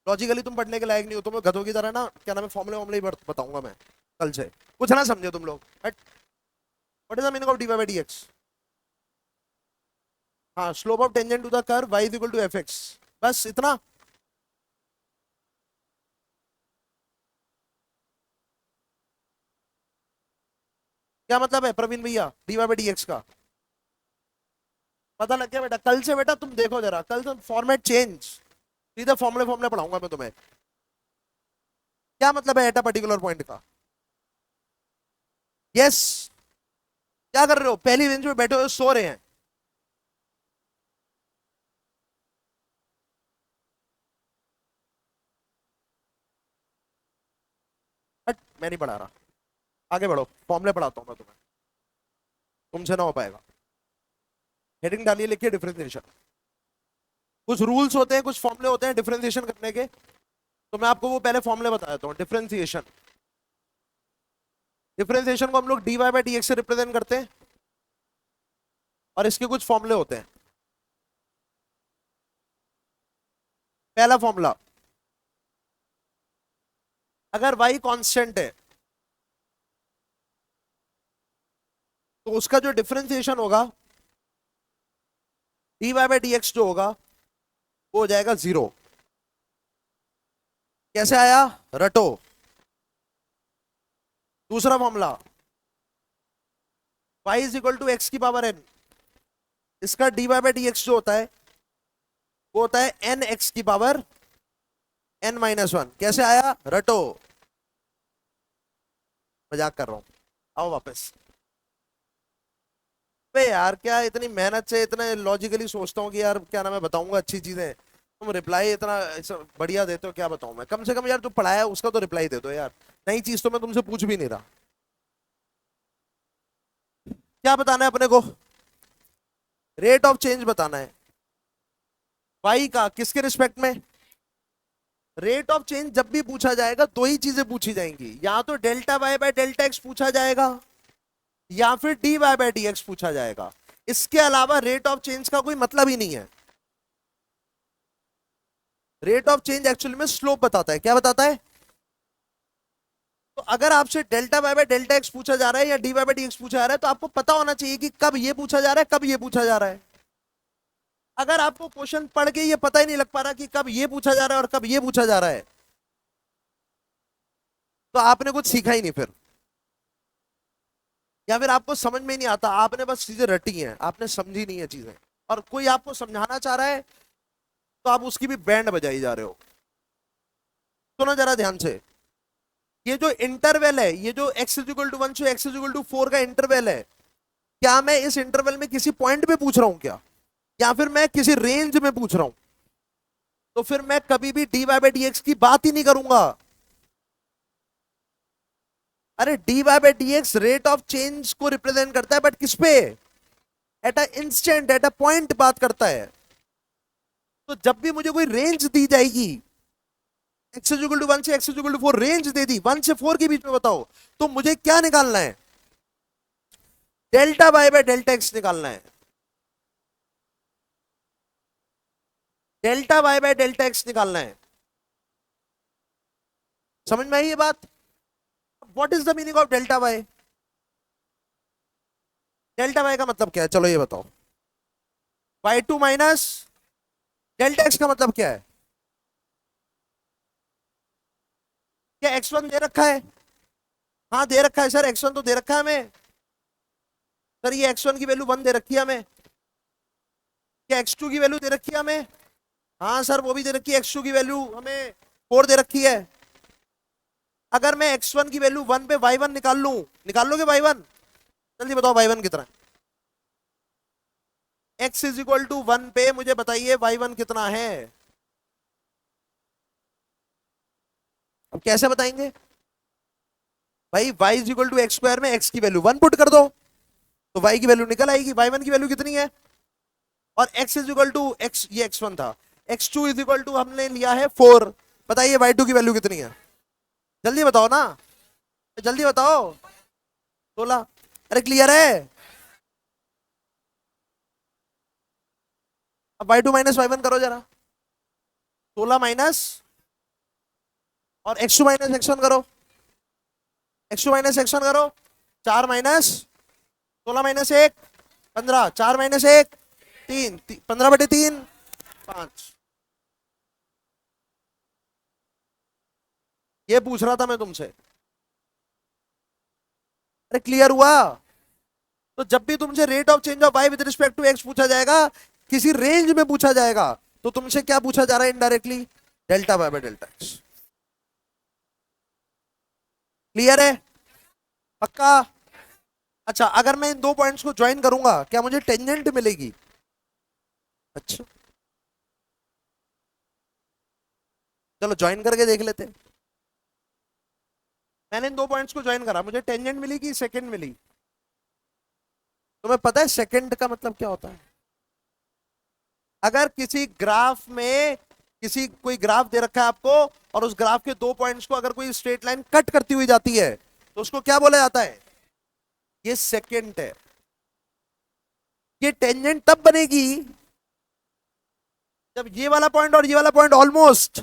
लॉजिकली तुम पढ़ने के लायक नहीं हो, तुम्हें गधों की तरह ना क्या नाम है फॉर्मुले वॉर्मुले ही बताऊंगा मैं कल से। कुछ ना समझे तुम लोग। What is the meaning of dy by dx? हाँ, slope of tangent to the curve y is equal to fx। बस इतना। क्या मतलब है प्रवीण भैया dy बाई dx का? पता लग गया बेटा। कल से बेटा तुम देखो जरा, कल से फॉर्मेट चेंज, सीधे फॉर्मुले फॉर्मुले पढ़ाऊंगा मैं तुम्हें। क्या मतलब है एट अ पर्टिकुलर पॉइंट का? यस। क्या कर रहे हो? पहली बेंच में बैठे हुए सो रहे हैं। हट, मैं नहीं पढ़ा रहा। आगे बढ़ो, फॉर्मुले पढ़ाता हूँ मैं तुम्हें। तुमसे ना हो पाएगा। हेडिंग डालिए, लिखिए डिफरेंशिएशन। कुछ रूल्स होते हैं, कुछ फॉर्मुले होते हैं डिफरेंशिएशन करने के। तो मैं आपको वो पहले फॉर्मुले बता देता हूँ। डिफरेंशिएशन, डिफरेंशिएशन को हम लोग dy बाई dx से रिप्रेजेंट करते हैं और इसके कुछ फॉर्मुले होते हैं। पहला फॉर्मूला, अगर y कांस्टेंट है तो उसका जो डिफरेंशिएशन होगा dy बाई dx जो होगा वो हो जाएगा 0। कैसे आया? रटो। दूसरा formula, y is equal to x की पावर n। इसका dy बाई dx जो होता है वो होता है n x की पावर n-1। कैसे आया? रटो। मजाक कर रहा हूं, आओ वापस। बे यार क्या इतनी मेहनत से इतने लॉजिकली सोचता हूँ कि यार क्या नाम है बताऊंगा अच्छी चीजें, तुम रिप्लाई इतना बढ़िया देते हो। क्या बताऊं मैं? कम से कम यार जो पढ़ाया है उसका तो रिप्लाई दे दो यार। नई चीज तो मैं तुमसे पूछ भी नहीं रहा। क्या बताना है अपने को? रेट ऑफ चेंज बताना है। वाई का किसके रिस्पेक्ट में? रेट ऑफ चेंज जब भी पूछा जाएगा दो ही चीजें पूछी जाएंगी, या तो delta y by delta x पूछा जाएगा या फिर d y by d x पूछा जाएगा। इसके अलावा रेट ऑफ चेंज का कोई मतलब ही नहीं है। रेट ऑफ चेंज एक्चुअली में स्लोप बताता है। क्या बताता है? तो अगर आपसे delta y by delta x पूछा जा रहा है या d y by d x पूछा जा रहा है तो आपको पता होना चाहिए कि कब ये पूछा जा रहा है कब ये पूछा जा रहा है। अगर आपको क्वेश्चन पढ़ के ये पता ही नहीं लग पा रहा कि कब ये पूछा जा रहा है और कब ये पूछा जा रहा है तो आपने कुछ सीखा ही नहीं फिर, या फिर आपको समझ में नहीं आता, आपने बस चीजें रटी हैं, आपने समझी नहीं है चीजें। और कोई आपको समझाना चाह रहा है तो आप उसकी भी बैंड बजाई जा रहे हो। सुनो जरा ध्यान से, ये जो इंटरवल है, ये जो x इज इक्वल टू 1 से x इज इक्वल टू 4 का इंटरवल है, क्या मैं इस इंटरवल में किसी पॉइंट पे पूछ रहा हूं क्या, या फिर मैं किसी रेंज में पूछ रहा हूं? तो फिर मैं कभी भी dy बाई डी एक्स की बात ही नहीं करूंगा। अरे dy by d x rate of change को रिप्रेजेंट करता है, बट किस पे? At a instant, eight a point बात करता है। तो जब भी मुझे कोई रेंज दी जाएगी, x इज इक्वल टू 1 से x is equal to 4 range दे दी, 1 से 4 के बीच में बताओ, तो मुझे क्या निकालना है? Delta y by delta x निकालना है। Delta y by delta x निकालना है। समझ में आई ये बात? What is the meaning of delta y? Delta y का मतलब क्या है चलो ये बताओ। y2 माइनस डेल्टा एक्स का मतलब क्या है? क्या x1 दे रखा है? हाँ दे रखा है सर, x1 तो दे रखा है हमें। सर ये x1 की वैल्यू 1 दे रखी है हमें। क्या x2 की वैल्यू दे रखी है हमें? हाँ सर वो भी दे रखी है, x2 की वैल्यू हमें 4 दे रखी है। अगर मैं x1 की वैल्यू 1 पे y1 निकाल लूं, निकाल लोगे y1? जल्दी बताओ y1 कितना है? x इज इक्वल टू 1 पे मुझे बताइए y1 कितना है। अब कैसे बताएंगे भाई, y is equal to x square में x की वैल्यू 1 पुट कर दो तो y की वैल्यू निकल आएगी। y1 की वैल्यू कितनी है, और x is equal to x, ये x1 था, x2 इज इक्वल टू हमने लिया है 4। बताइए y2 की वैल्यू कितनी है, जल्दी बताओ ना, जल्दी बताओ। 16। अरे क्लियर है। अब y2 माइनस y1 करो जरा, 16 माइनस, और x2 माइनस x1 करो, x2 माइनस x1 करो, 4 माइनस 16 माइनस 1 15, 4 माइनस 1 3, 15/3 5। ये पूछ रहा था मैं तुमसे। अरे क्लियर हुआ। तो जब भी तुमसे rate of change of y with respect to x पूछा जाएगा, किसी रेंज में पूछा जाएगा, तो तुमसे क्या पूछा जा रहा है indirectly, delta y by delta x. Clear है, पक्का। अच्छा, अगर मैं इन दो पॉइंट्स को ज्वाइन करूंगा क्या मुझे टेंजेंट मिलेगी। अच्छा, चलो ज्वाइन करके देख लेते हैं। मैंने इन दो पॉइंट्स को ज्वाइन करा, मुझे टेंजेंट मिली कि सेकंड मिली। तुम्हें पता है सेकंड का मतलब क्या होता है। अगर किसी ग्राफ में, किसी कोई ग्राफ दे रखा है आपको, और उस ग्राफ के दो पॉइंट्स को अगर कोई स्ट्रेट लाइन कट करती हुई जाती है, तो उसको क्या बोला जाता है, ये सेकंड है। ये टेंजेंट तब बनेगी जब ये वाला पॉइंट और ये वाला पॉइंट ऑलमोस्ट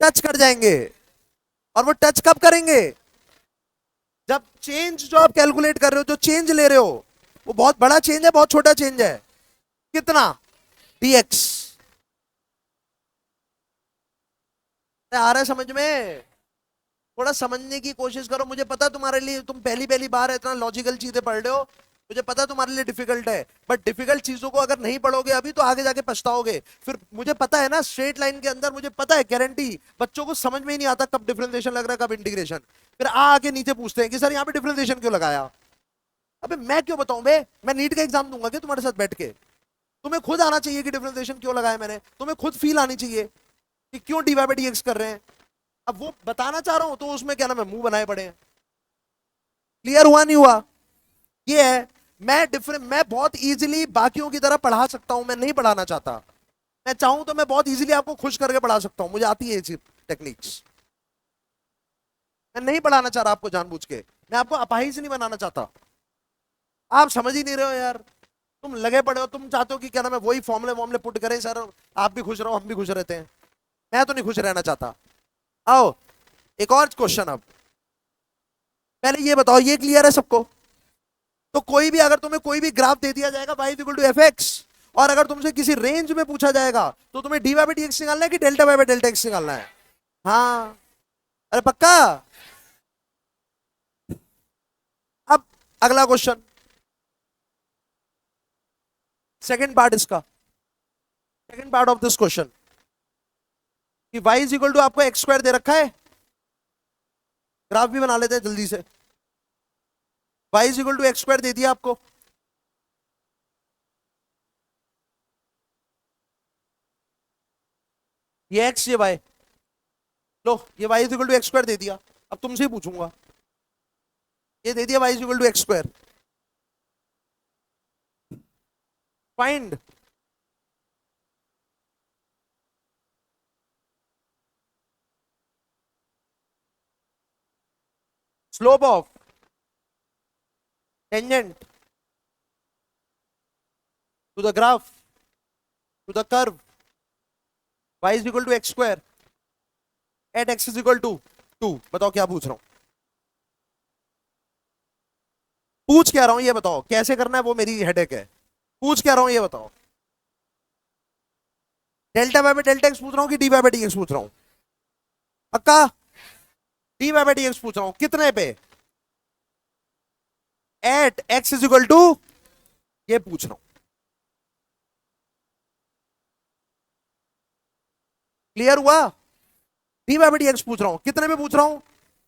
टच कर जाएंगे। और वो टच कब करेंगे, जब चेंज जो आप कैलकुलेट कर रहे हो, जो चेंज ले रहे हो, वो बहुत बड़ा चेंज है बहुत छोटा चेंज है, कितना, dx। आ रहा है समझ में, थोड़ा समझने की कोशिश करो। मुझे पता तुम्हारे लिए, तुम पहली पहली बार इतना लॉजिकल चीजें पढ़ रहे हो, मुझे पता तुम्हारे लिए डिफिकल्ट है, बट डिफिकल्ट चीजों को अगर नहीं पढ़ोगे अभी तो आगे जाके पछताओगे फिर। मुझे पता है ना, स्ट्रेट लाइन के अंदर मुझे पता है, गारंटी बच्चों को समझ में ही नहीं आता कब डिफरेंशिएशन लग रहा है कब इंटीग्रेशन। फिर आके नीचे पूछते हैं कि सर यहाँ पे डिफरेंशिएशन क्यों लगाया। अबे मैं क्यों बताऊं बे, मैं नीट का एग्जाम दूंगा क्या तुम्हारे साथ बैठ के। तुम्हें खुद आना चाहिए कि डिफरेंशिएशन क्यों लगाया मैंने, तुम्हें खुद फील आनी चाहिए कि क्यों d y by d x कर रहे हैं। अब वो बताना चाह रहा हूं तो उसमें क्या नाम है, मुंह बनाए पड़े हैं। क्लियर हुआ नहीं हुआ, ये है। मैं बहुत इजीली बाकियों की तरह पढ़ा सकता हूं, मैं नहीं पढ़ाना चाहता। मैं चाहूं तो मैं बहुत इजीली आपको खुश करके पढ़ा सकता हूं, मुझे आती है ये टेक्निक्स। मैं नहीं पढ़ाना चाह रहा आपको जानबूझ के, मैं आपको अपाहिज नहीं बनाना चाहता। आप समझ ही नहीं रहे हो यार, तुम लगे पड़े हो, तुम चाहते हो कि क्या नाम है वही फॉर्मुले वॉर्मुले पुट करें सर, आप भी खुश रहो हम भी खुश रहते हैं। मैं तो नहीं खुश रहना चाहता। आओ एक और क्वेश्चन। अब पहले ये बताओ, ये क्लियर है सबको। तो कोई भी, अगर तुम्हें कोई भी ग्राफ दे दिया जाएगा y equal to f x, और अगर तुमसे किसी रेंज में पूछा जाएगा तो तुम्हें d y by d x निकालना है कि delta y by delta x निकालना है। हाँ, अरे पक्का। अब अगला क्वेश्चन, सेकंड पार्ट इसका, second part of this question, कि y इज इक्वल टू आपको एक्स स्क्वायर दे रखा है। ग्राफ भी बना लेते हैं जल्दी से। y is equal to x square दे दिया आपको, ये x ये y, लो ये y is equal to x square दे दिया। अब तुमसे ही पूछूंगा, ये दे दिया y is equal to x square, find slope of tangent to the graph to the curve y is equal to x square at x is equal to 2। बताओ क्या पूछ रहा हूं, पूछ क्या रहा हूं ये बताओ, कैसे करना है वो मेरी हेडेक है। पूछ क्या रहा हूं ये बताओ, delta y by delta x पूछ रहा हूं कि d y by d x पूछ रहा हूं। पक्का, d y by d x पूछ रहा हूं, कितने पे, at x is equal to, ये पूछ रहा हूं। क्लियर हुआ, d y by d x पूछ रहा हूं, कितने पे पूछ रहा हूं,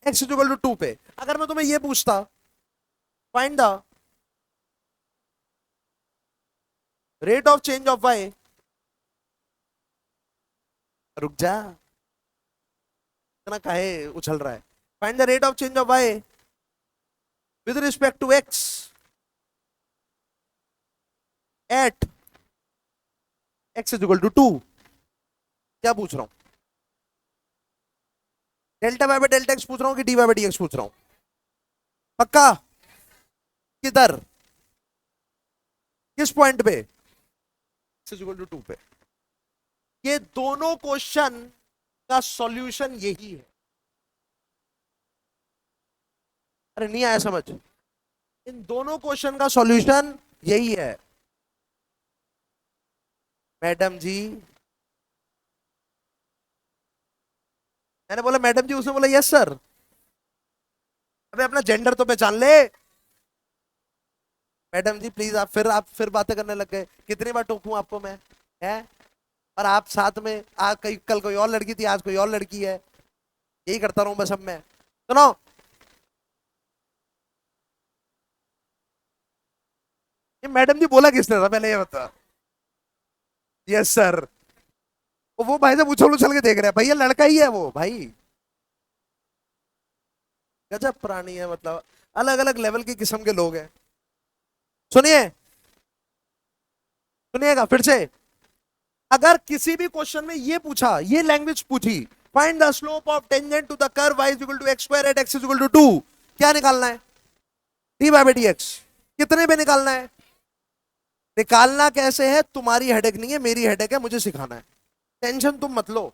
एक्स इज इक्वल टू 2 पे। अगर मैं तुम्हें ये पूछता, find the rate of change of y, रुक जा, इतना काहे उछल रहा है। Find the rate of change of y with respect to x at x is equal to 2। क्या पूछ रहा हूं? Delta y by delta x पूछ रहा हूं कि d y by d x पूछ रहा हूं? पक्का? किधर, किस पॉइंट पे? एक्स इज इक्वल टू 2 पे। ये दोनों क्वेश्चन का सॉल्यूशन यही है। अरे नहीं आया समझ? इन दोनों क्वेश्चन का सॉल्यूशन यही है। मैडम जी, मैंने बोला मैडम जी, उसने बोला यस सर। अबे अपना जेंडर तो पहचान ले। मैडम जी प्लीज, आप फिर बातें करने लग गए। कितनी बार टोकूं आपको मैं? है? और आप साथ में आज कई कल कोई और लड़की थी, आज कोई और लड़की है, यही करता रहूं बस अब मैं? सुनो, ये मैडम जी बोला किसने था पहले ये बता। Yes sir. वो भाई साहब उछल उछल के देख रहे हैं, भैया लड़का ही है वो भाई। गजब प्राणी है, मतलब अलग अलग लेवल के किस्म के लोग हैं। सुनिए, सुनिएगा फिर से। अगर किसी भी क्वेश्चन में ये पूछा, ये लैंग्वेज पूछी, find the slope of tangent to the curve y is equal to x square at x is equal to 2, क्या निकालना है? D by d x. कितने पे निकालना है? निकालना कैसे है तुम्हारी हेडेक नहीं है, मेरी हेडेक है, मुझे सिखाना है। टेंशन तुम मत लो।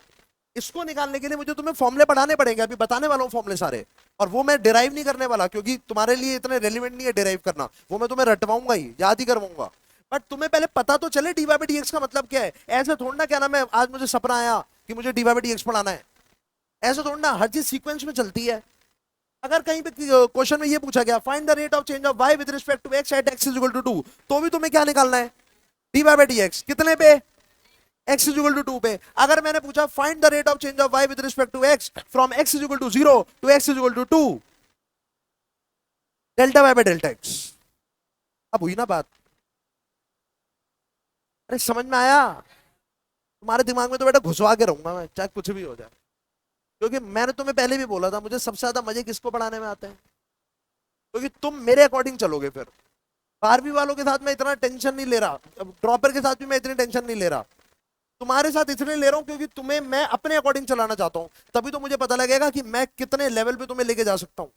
इसको निकालने के लिए मुझे तुम्हें फॉर्मुले पढ़ाने पड़ेंगे, अभी बताने वाला हूँ फॉर्मुले सारे। और वो मैं डिराइव नहीं करने वाला, क्योंकि तुम्हारे लिए इतने रेलिवेंट नहीं है डिराइव करना। वो मैं तुम्हें रटवाऊंगा ही, याद ही करवाऊंगा। बट तुम्हें पहले पता तो चले डी बाई डी एक्स का मतलब क्या है। ऐसे थोड़ा ना, क्या नाम है, आज मुझे सपना आया कि मुझे डी बाई डी एक्स पढ़ाना है, ऐसे थोड़ा ना। हर चीज सीक्वेंस में चलती है। अगर कहीं पे क्वेश्चन में ये पूछा गया find the rate of change of y with respect to x at x is equal to 2, तो भी तुम्हें क्या निकालना है? D by d x. कितने पे? x इज इक्वल टू 2 पे। अगर मैंने पूछा find the rate of change of y with respect to x from x is equal to 0 to x is equal to 2, delta y by delta x। अब हुई ना बात? अरे समझ में आया? तुम्हारे दिमाग में तो बेटा घुसवा के रहूंगा मैं, चाहे कुछ भी हो जाए। क्योंकि मैंने तुम्हें पहले भी बोला था, मुझे सबसे ज्यादा मजे किसको पढ़ाने में आते हैं, क्योंकि तुम मेरे अकॉर्डिंग चलोगे। फिर 12वीं वालों के साथ मैं इतना टेंशन नहीं ले रहा, ड्रॉपर के साथ भी मैं इतनी टेंशन नहीं ले रहा। तुम्हारे साथ इसलिए ले रहा हूं क्योंकि तुम्हें मैं अपने अकॉर्डिंग चलाना चाहता हूं। तभी तो मुझे पता लगेगा कि मैं कितने लेवल पे तुम्हें लेके जा सकता हूं।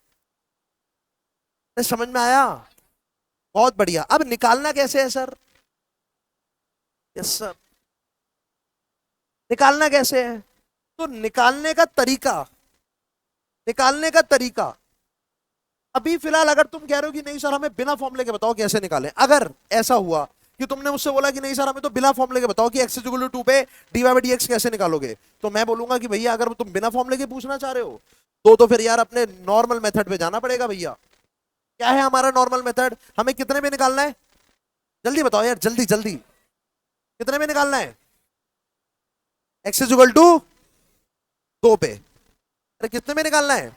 समझ में आया? बहुत बढ़िया। अब निकालना कैसे है सर? Yes sir. निकालना कैसे है? तो निकालने का तरीका, निकालने का तरीका अभी फिलहाल अगर तुम कह रहे हो कि नहीं सर हमें बिना फॉर्मूले के बताओ कैसे निकालें, अगर ऐसा हुआ कि तुमने मुझसे बोला कि नहीं सर हमें तो बिना फॉर्मूले के बताओ कि x इक्वल टू 2 पे डी वाई डी एक्स कैसे निकालोगे, तो मैं बोलूंगा कि भैया अगर तुम बिना फॉर्मूले के पूछना चाह रहे हो तो फिर यार अपने नॉर्मल मेथड पे जाना पड़ेगा। भैया क्या है हमारा नॉर्मल मेथड? हमें कितने में निकालना है? जल्दी बताओ यार, जल्दी जल्दी। कितने में निकालना है? x इक्वल टू 2 पे। अरे कितने में निकालना है?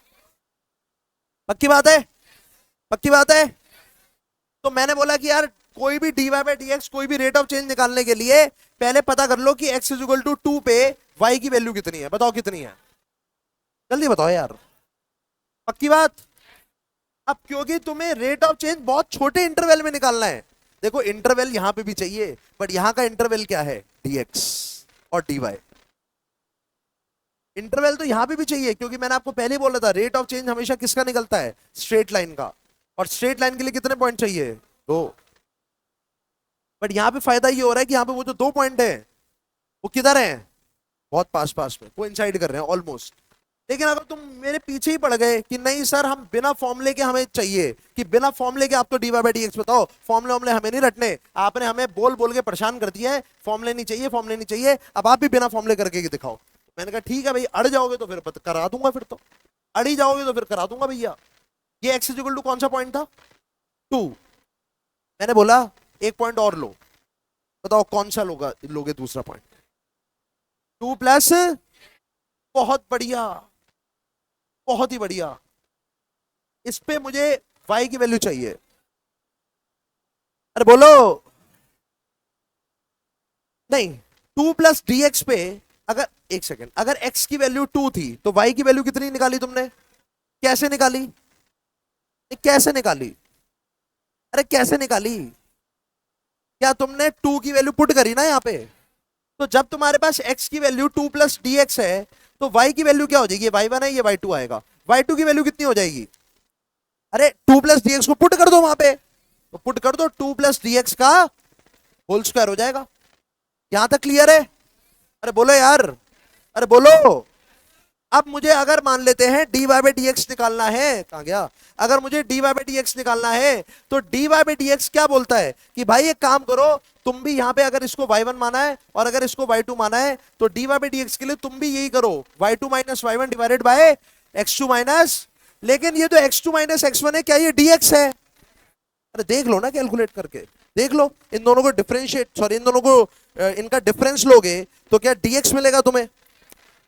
पक्की बात है? पक्की बात है? तो मैंने बोला कि यार कोई भी d y by d x, कोई भी रेट ऑफ चेंज निकालने के लिए पहले पता कर लो कि x इज इक्वल टू 2 पे y की वैल्यू कितनी है। बताओ कितनी है? जल्दी बताओ यार। पक्की बात? अब क्योंकि तुम्हें रेट ऑफ चेंज बहुत छोटे इंटरवल में निकालना है। देखो इंटरवल यहां पे भी चाहिए, बट यहां का इंटरवल क्या है? dx और dy। इंटरवल तो यहां पे भी चाहिए, क्योंकि मैंने आपको पहले ही बोला था रेट ऑफ चेंज हमेशा किसका निकलता है? स्ट्रेट लाइन का। और स्ट्रेट लाइन के लिए कितने पॉइंट चाहिए? 2। बट यहां पे फायदा ये हो रहा है कि यहां पे वो जो 2 पॉइंट है वो किधर है? बहुत पास पास में, कोइंसाइड कर रहे हैं ऑलमोस्ट। लेकिन अगर तुम मेरे पीछे ही पड़ गए कि नहीं सर हम बिना फॉर्मूले के, हमें चाहिए कि बिना फॉर्मूले के आप तो d y by d x बताओ, फॉर्मूले वॉर्मूले हमें नहीं रटने, आपने हमें बोल बोल के परेशान कर दिया है, फॉर्मूले नहीं चाहिए, फॉर्मूले नहीं चाहिए, अब आप भी बिना फॉर्मूले करके दिखाओ। मैंने कहा ठीक है भाई, अड़ जाओगे तो फिर करा दूंगा, फिर तो अड़ ही जाओगे तो फिर करा दूंगा भैया। ये एक्स इक्वल टू कौन सा पॉइंट था? 2। मैंने बोला एक पॉइंट और लो, बताओ कौन सा लोगे दूसरा पॉइंट? 2 प्लस। बहुत बढ़िया, बहुत ही बढ़िया। इस पे मुझे y की वैल्यू चाहिए। अरे बोलो। नहीं, 2 + dx पे अगर, एक सेकेंड, अगर x की वैल्यू 2 थी तो y की वैल्यू कितनी निकाली तुमने? कैसे निकाली? कैसे निकाली? अरे कैसे निकाली? क्या तुमने 2 की वैल्यू पुट करी ना यहाँ पे? तो जब तुम्हारे पास x की वैल्यू 2 + dx है तो y की वैल्यू क्या हो जाएगी? y1 है, ये y2 आएगा। y2 की वैल्यू कितनी हो जाएगी? अरे 2 + dx को पुट कर दो वहां पे, तो पुट कर दो, 2 + dx का होल स्क्वायर हो जाएगा। यहां तक क्लियर है? अरे बोलो यार, अरे बोलो। अब मुझे अगर मान लेते हैं dy/dx निकालना है, कहां गया? अगर मुझे dy/dx निकालना है तो dy/dx क्या बोलता है कि भाई एक काम करो, तुम भी यहां पे अगर इसको y1 माना है और अगर इसको y2 माना है तो dy/dx के लिए तुम भी यही करो, y2 - y1 divided by x2 minus, लेकिन ये तो x2 - x1 है, क्या ये dx है? अरे देख लो ना कैलकुलेट करके, देख लो, इन दोनों को डिफरेंशिएट, सॉरी इन दोनों को इनका डिफरेंस लोगे तो क्या dx मिलेगा तुम्हें?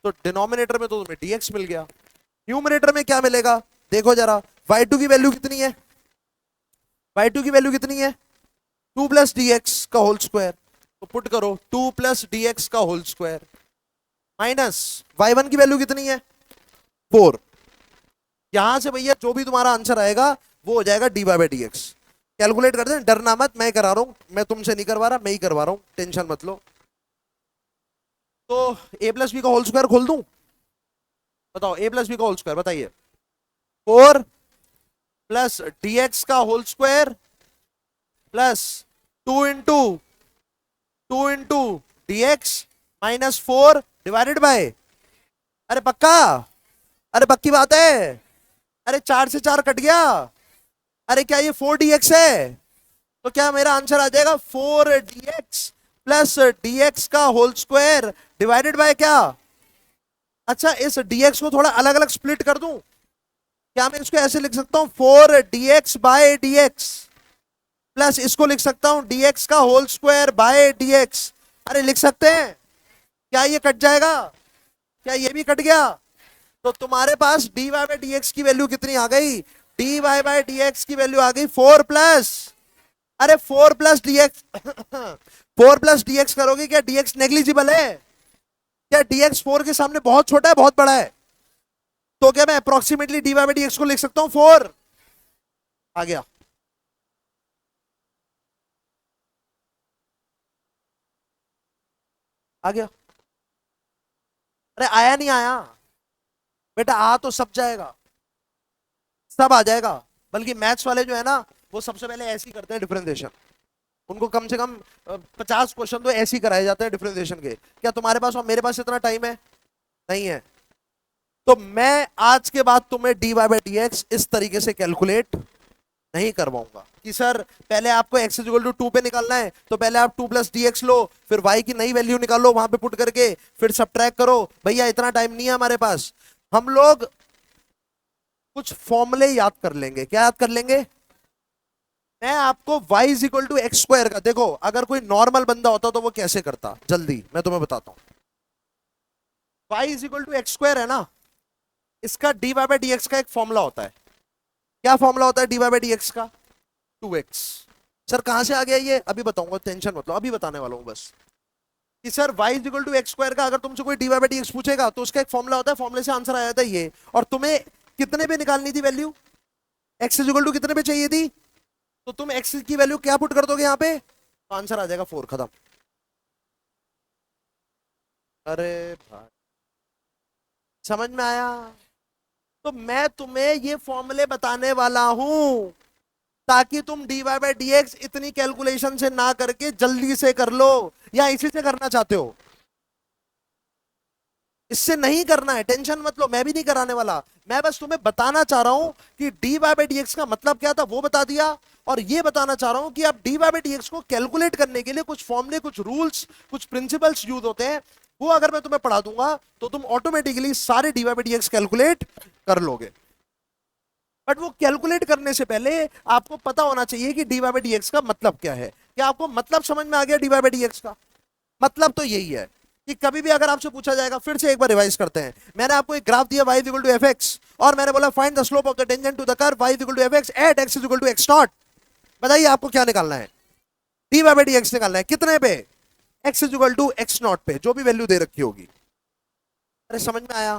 तो डिनोमिनेटर में तो तुम्हें dx मिल गया, न्यूमरेटर में क्या मिलेगा? देखो जरा, y2 की वैल्यू कितनी है? y2 की वैल्यू कितनी है? 2 + dx का होल स्क्वायर, तो पुट करो 2 + dx का होल स्क्वायर माइनस y1 की वैल्यू कितनी है? 4। यहां से भैया जो भी तुम्हारा आंसर आएगा वो हो जाएगा dy/dx। कैलकुलेट कर दें, डरना मत, मैं करा रहा हूं, मैं तुमसे नहीं करवा रहा, मैं ही करवा रहा हूं, टेंशन मत लो। तो a + b का होल स्क्वायर खोल दूं? बताओ, a + b का होल स्क्वायर बताइए। 4 + dx का whole square plus 2 into 2 × dx - 4 divided by, अरे पक्का? अरे पक्की बात है? अरे 4 से 4 कट गया। अरे क्या ये 4dx है? तो क्या मेरा आंसर आ जाएगा 4dx प्लस dx का होल स्क्वायर डिवाइडेड बाय क्या? अच्छा, इस dx को थोड़ा अलग अलग स्प्लिट कर दूं, क्या मैं इसको ऐसे लिख सकता हूं 4dx/dx प्लस इसको लिख सकता हूं dx का होल स्क्वायर बाय dx? अरे लिख सकते हैं। क्या ये कट जाएगा? क्या ये भी कट गया? तो तुम्हारे पास dy/dx की वैल्यू कितनी आ गई? dy/dx की वैल्यू आ गई 4 प्लस, अरे 4 + dx 4 + dx करोगे, क्या dx नेग्लिजिबल है? क्या dx 4 के सामने बहुत छोटा है, बहुत बड़ा है? तो क्या मैं अप्रोक्सीमेटली dy/dx को लिख सकता हूं 4? आ गया? आ गया? अरे आया नहीं आया? बेटा आ तो सब जाएगा, सब आ जाएगा। बल्कि मैथ्स वाले जो है ना, वो सबसे पहले ऐसे ही करते हैं डिफरेंशिएशन। उनको कम से कम 50 क्वेश्चन तो ऐसे ही कराए जाते हैं डिफरेंशिएशन के। क्या तुम्हारे पास और मेरे पास इतना टाइम है? नहीं है। तो मैं आज के बाद तुम्हें dy/dx इस तरीके से कैलकुलेट नहीं करवाऊंगा कि सर पहले आपको x = 2 पे निकालना है तो पहले आप 2 + dx लो, फिर y की नई वैल्यू निकालो वहां पे पुट करके, फिर सब्ट्रैक्ट करो। भैया इतना टाइम नहीं है हमारे पास। हम लोग कुछ फॉर्मूले याद कर लेंगे। क्या याद कर लेंगे? मैं आपको y = x² का, देखो अगर कोई नॉर्मल बंदा होता तो वो कैसे करता, जल्दी मैं तुम्हें बताता हूं। y = x² है ना, इसका dy/dx का एक फॉर्मूला होता है। क्या फॉर्मूला होता है dy/dx का? 2x। सर कहां से आ गया ये? अभी बताऊंगा, टेंशन मत लो, अभी बताने वाला हूं बस। कि सर y = x² का अगर तुमसे कोई dy/dx पूछेगा तो उसका एक फॉर्मूला होता है, फॉर्मूले से आंसर आ जाता है ये। और तुम्हें कितने पे निकालनी थी वैल्यू? x = कितने पे चाहिए थी? तो तुम x की वैल्यू क्या पुट कर दोगे यहाँ पे, तो आंसर आ जाएगा 4, खत्म। अरे भाई समझ में आया? तो मैं तुम्हें ये फॉर्मूले बताने वाला हूं ताकि तुम dy/dx इतनी कैलकुलेशन से ना करके जल्दी से कर लो। या इसी से करना चाहते हो? इससे नहीं करना है, टेंशन मत लो, मैं भी नहीं कराने वाला। मैं बस तुम्हें बताना चाह रहा हूं कि dy/dx का मतलब क्या था वो बता दिया, और ये बताना चाह रहा हूं कि आप dy/dx को कैलकुलेट करने के लिए कुछ फॉर्मूले, कुछ रूल्स, कुछ प्रिंसिपल्स यूज होते हैं, वो अगर मैं तुम्हें पढ़ा दूंगा तो तुम ऑटोमेटिकली सारे dy/dx कैलकुलेट कर लोगे। बट वो कैलकुलेट करने से पहले आपको पता होना चाहिए कि dy/dx का मतलब क्या है। क्या आपको मतलब समझ में आ गया dy/dx का? मतलब तो यही है कि कभी भी अगर आपसे पूछा जाएगा, फिर से एक बार रिवाइज करते हैं। मैंने आपको एक ग्राफ दिया y = fx और मैंने बोला find the slope of the tangent to the curve y = fx at x = x0। बताइए आपको क्या निकालना है? dy/dx निकालना है। कितने पे? X is equal to x naught पे जो भी वैल्यू दे रखी होगी। अरे समझ में आया?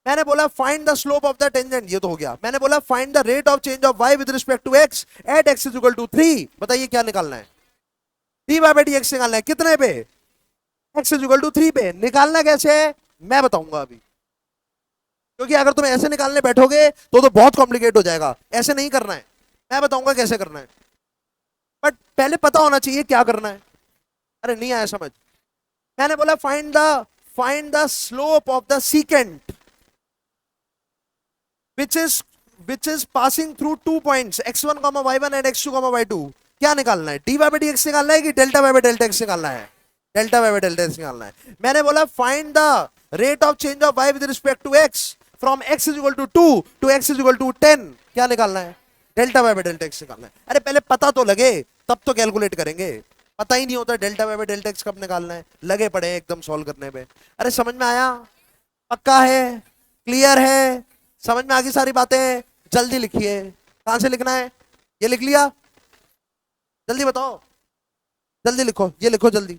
मैंने बोला find the slope of the tangent, ये तो हो गया। मैंने बोला find the rate of change of y with respect to x at x is equal to 3। बताइए क्या निकालना है? D y by d x निकालना है। कितने पे? एक्स इज इक्वल टू 3 पे। निकालना कैसे है मैं बताऊंगा अभी, क्योंकि अगर तुम ऐसे निकालने बैठोगे तो बहुत कॉम्प्लिकेट हो जाएगा। ऐसे नहीं करना है, मैं बताऊंगा कैसे करना है, बट पहले पता होना चाहिए क्या करना है। अरे नहीं आया समझ? मैंने बोला find the slope of the secant which is passing through 2 points x1 y1 and x2 y2। क्या निकालना है? dy by dx निकालना है कि delta y by delta x निकालना है? Delta y by delta x निकालना है। मैंने बोला find the rate of change of y with respect to x from x is equal to 2 to x is equal to 10। क्या निकालना है? Delta y by delta x निकालना है। अरे पहले पता तो लगे तब तो कैलकुलेट करेंगे। पता ही नहीं होता delta y by delta x कब निकालना है, लगे पड़े हैं एकदम सॉल्व करने पे। अरे समझ में आया? पक्का है? क्लियर है? समझ में आ गई सारी बातें? जल्दी लिखिए। कहां से लिखना है? ये लिख लिया? जल्दी बताओ, जल्दी लिखो, ये लिखो जल्दी।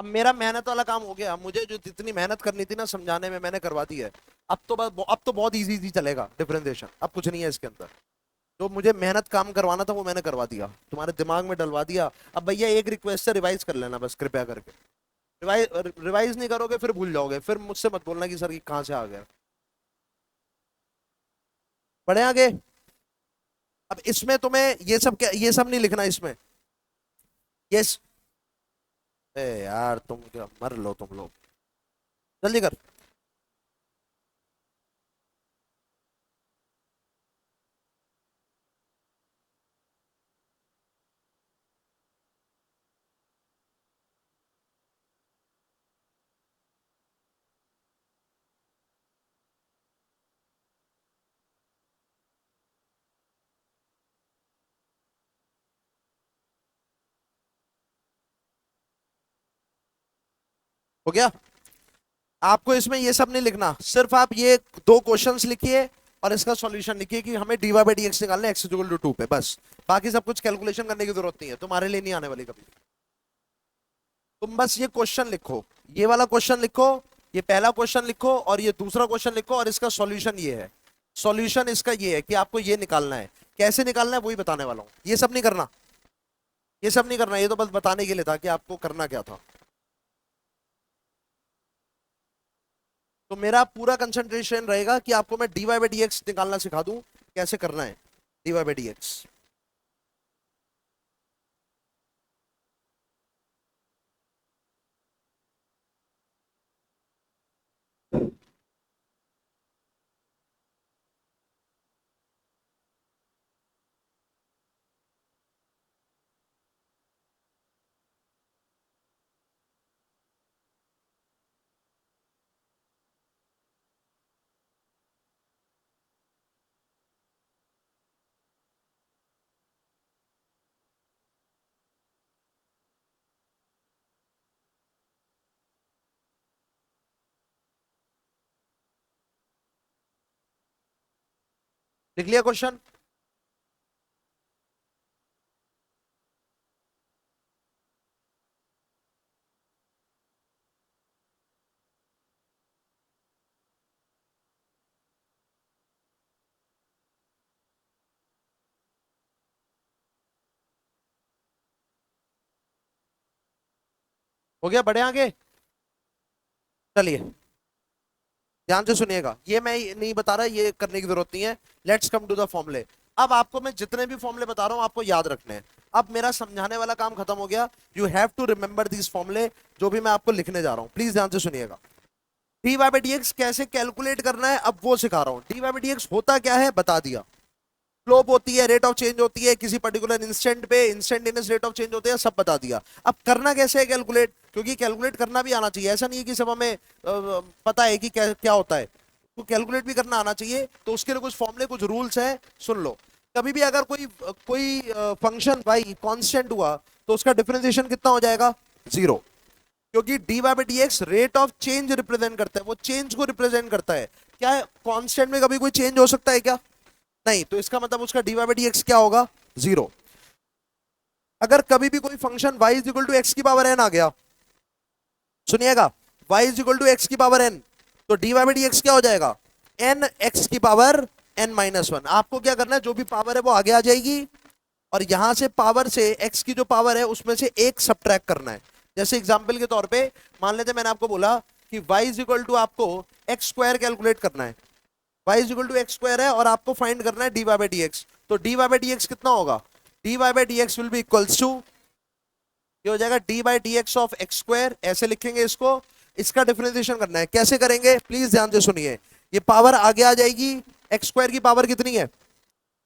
अब मेरा मेहनत वाला काम हो गया। मुझे जो जितनी मेहनत करनी थी ना समझाने में मैंने करवा दी है। अब तो बहुत इजी इजी चलेगा डिफरेंशिएशन। अब कुछ नहीं है इसके अंदर। जो मुझे मेहनत काम करवाना था वो मैंने करवा दिया, तुम्हारे दिमाग में डलवा दिया। अब भैया एक रिक्वेस्ट से रिवाइज कर लेना बस कृपया करके। रिवाइज नहीं करोगे फिर भूल जाओगे, फिर मुझसे मत बोलना कि सर ये कहाँ से आ गया। बढ़े आगे। अब इसमें तुम्हें ये सब क्या, ये सब नहीं लिखना इसमें। ये ए यार तुम क्या मर लो तुम लोग, जल्दी कर। हो गया? आपको इसमें ये सब नहीं लिखना, सिर्फ आप ये दो क्वेश्चंस लिखिए और इसका सॉल्यूशन लिखिए कि हमें d y by d x निकालना है एक्स इक्वल टू 2 पे, बस। बाकी सब कुछ कैलकुलेशन करने की जरूरत नहीं है, तुम्हारे लिए नहीं आने वाली कभी। तुम बस ये क्वेश्चन लिखो, ये वाला क्वेश्चन लिखो, ये पहला क्वेश्चन लिखो और ये दूसरा क्वेश्चन लिखो और इसका सॉल्यूशन ये है। सॉल्यूशन इसका ये है कि आपको ये निकालना है। कैसे निकालना है वही बताने वाला हूँ। ये सब नहीं करना, ये सब नहीं करना, ये तो बस बताने के लिए था कि आपको करना क्या था। तो मेरा पूरा कंसंट्रेशन रहेगा कि आपको मैं d y by d x निकालना सिखा दूं, कैसे करना है d y by d x. लिख लिया क्वेश्चन? हो गया? बढ़े आगे? चलिए ध्यान से सुनिएगा, ये मैं नहीं बता रहा, ये करने की जरूरत नहीं है। लेट्स कम टू द फॉर्मूले। अब आपको मैं जितने भी फॉर्मूले बता रहा हूं आपको याद रखने हैं। अब मेरा समझाने वाला काम खत्म हो गया। You have to remember this formulae, जो भी मैं आपको लिखने जा रहा हूं, प्लीज ध्यान से सुनिएगा। D y by d x कैसे कैलकुलेट करना है अब वो सिखा रहा हूं। D y by d x होता क्या है बता दिया। स्लोप होती है, रेट ऑफ चेंज होती है किसी पर्टिकुलर इंस्टेंट पे, इंस्टेंटेनियस रेट ऑफ चेंज होते हैं, सब बता दिया। अब करना कैसे है कैलकुलेट, क्योंकि कैलकुलेट करना भी आना चाहिए। ऐसा नहीं है कि सब हमें पता है कि क्या क्या होता है, तो कैलकुलेट भी करना आना चाहिए। तो उसके लिए कुछ फॉर्मूले, कुछ रूल्स हैं, सुन लो। कभी भी अगर कोई कोई फंक्शन भाई कांस्टेंट हुआ तो उसका डिफरेंशिएशन कितना हो जाएगा? 0, क्योंकि d y by d x rate of change represent करता है, वो चेंज को रिप्रेजेंट करता है। क्या कांस्टेंट में कभी कोई चेंज हो सकता है क्या? नहीं, तो इसका मतलब उसका d y by d x क्या होगा? 0। अगर कभी भी कोई function y is equal to x की पावर n आ गया, सुनिएगा, y is equal to x की पावर n, तो d y by d x क्या हो जाएगा? n x की पावर n माइनस 1। आपको क्या करना है, जो भी पावर है वो आगे आ जाएगी, और यहां से पावर से x की जो पावर है उसमें से एक सब्ट्रैक्ट करना है। जैसे एग्जांपल के तौर पे मान लेते मैंने आपको बोला कि y इज इक्वल टू आपको एक्स स्क्वायर कैलकुलेट करना है। y is equal to x square है और आपको फाइंड करना है d y by d x. तो d y by d x कितना होगा? D y by d x will be equals to, ये हो जाएगा d by d x of x square, ऐसे लिखेंगे इसको। इसका डिफरेंशिएशन करना है, कैसे करेंगे प्लीज ध्यान से सुनिए। ये पावर आगे आ जाएगी, एक्स स्क्वायर की पावर कितनी है?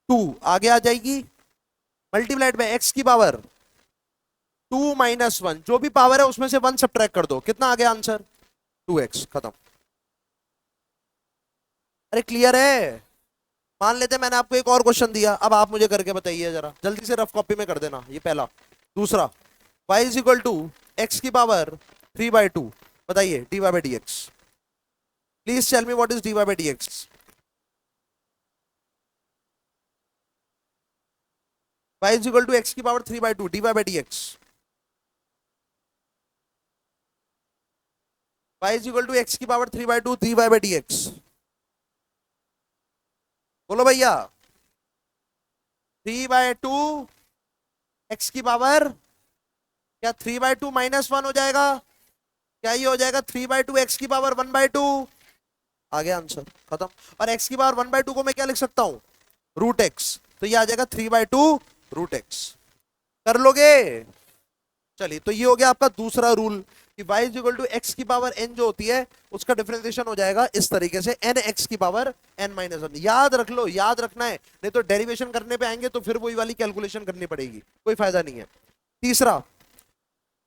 2 आगे आ जाएगी, मल्टीप्लाइड बाय एक्स की पावर 2 माइनस 1, जो भी पावर है उसमें से 1 सब्ट्रैक्ट कर दो, कितना आ गया आंसर? 2x, खत्म। अरे क्लियर है? मान लेते मैंने आपको एक और क्वेश्चन दिया, अब आप मुझे करके बताइए जरा जल्दी से, रफ कॉपी में कर देना। ये पहला। दूसरा, y is equal to x की पावर 3/2, बताइए d y by d x. Please tell me what is d y by d x. y is equal to x की power 3/2, d y by d x. y is equal to x की power 3/2, d y by d x. बोलो भैया। 3/2 x की power, क्या 3/2 minus 1 हो जाएगा? क्या ये हो जाएगा 3/2 एक्स की पावर 1/2? आ गया आंसर, खत्म। और एक्स की पावर 1/2 को मैं क्या लिख सकता हूं? Root x. तो ये आ जाएगा 3/2 रूट एक्स। कर लोगे? चलिए, तो ये हो गया आपका दूसरा रूल कि y is equal to x की पावर n जो होती है उसका डिफरेंशिएशन हो जाएगा इस तरीके से, n x की पावर n माइनस 1। याद रख लो, याद रखना है, नहीं तो डेरिवेशन करने पे आएंगे तो फिर वही वाली कैलकुलेशन करनी पड़ेगी, कोई फायदा नहीं है। तीसरा,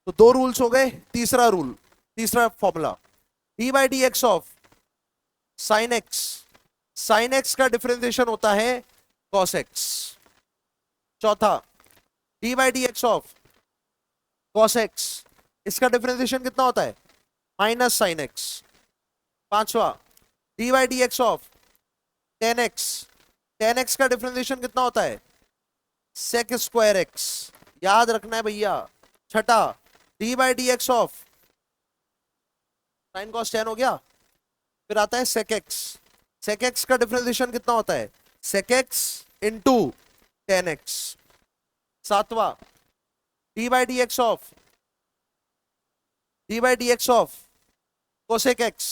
तो 2 रूल्स हो गए। तीसरा रूल, तीसरा formula, d by d x of sine x, sine x का डिफरेंशिएशन होता है कॉस एक्स। चौथा, d by d x of cos x, इसका डिफरेंशिएशन कितना होता है? Minus sine x. पांचवा, d by d x of tan x, tan x का डिफरेंशिएशन कितना होता है? Sec square x. याद रखना है भैया। छठा, d by d x of sine cos tan हो गया, फिर आता है सेक एक्स। सेक एक्स का डिफरेंशिएशन कितना होता है? Sec x into tan x. सातवां, d by d x of, d by d x of cosec x,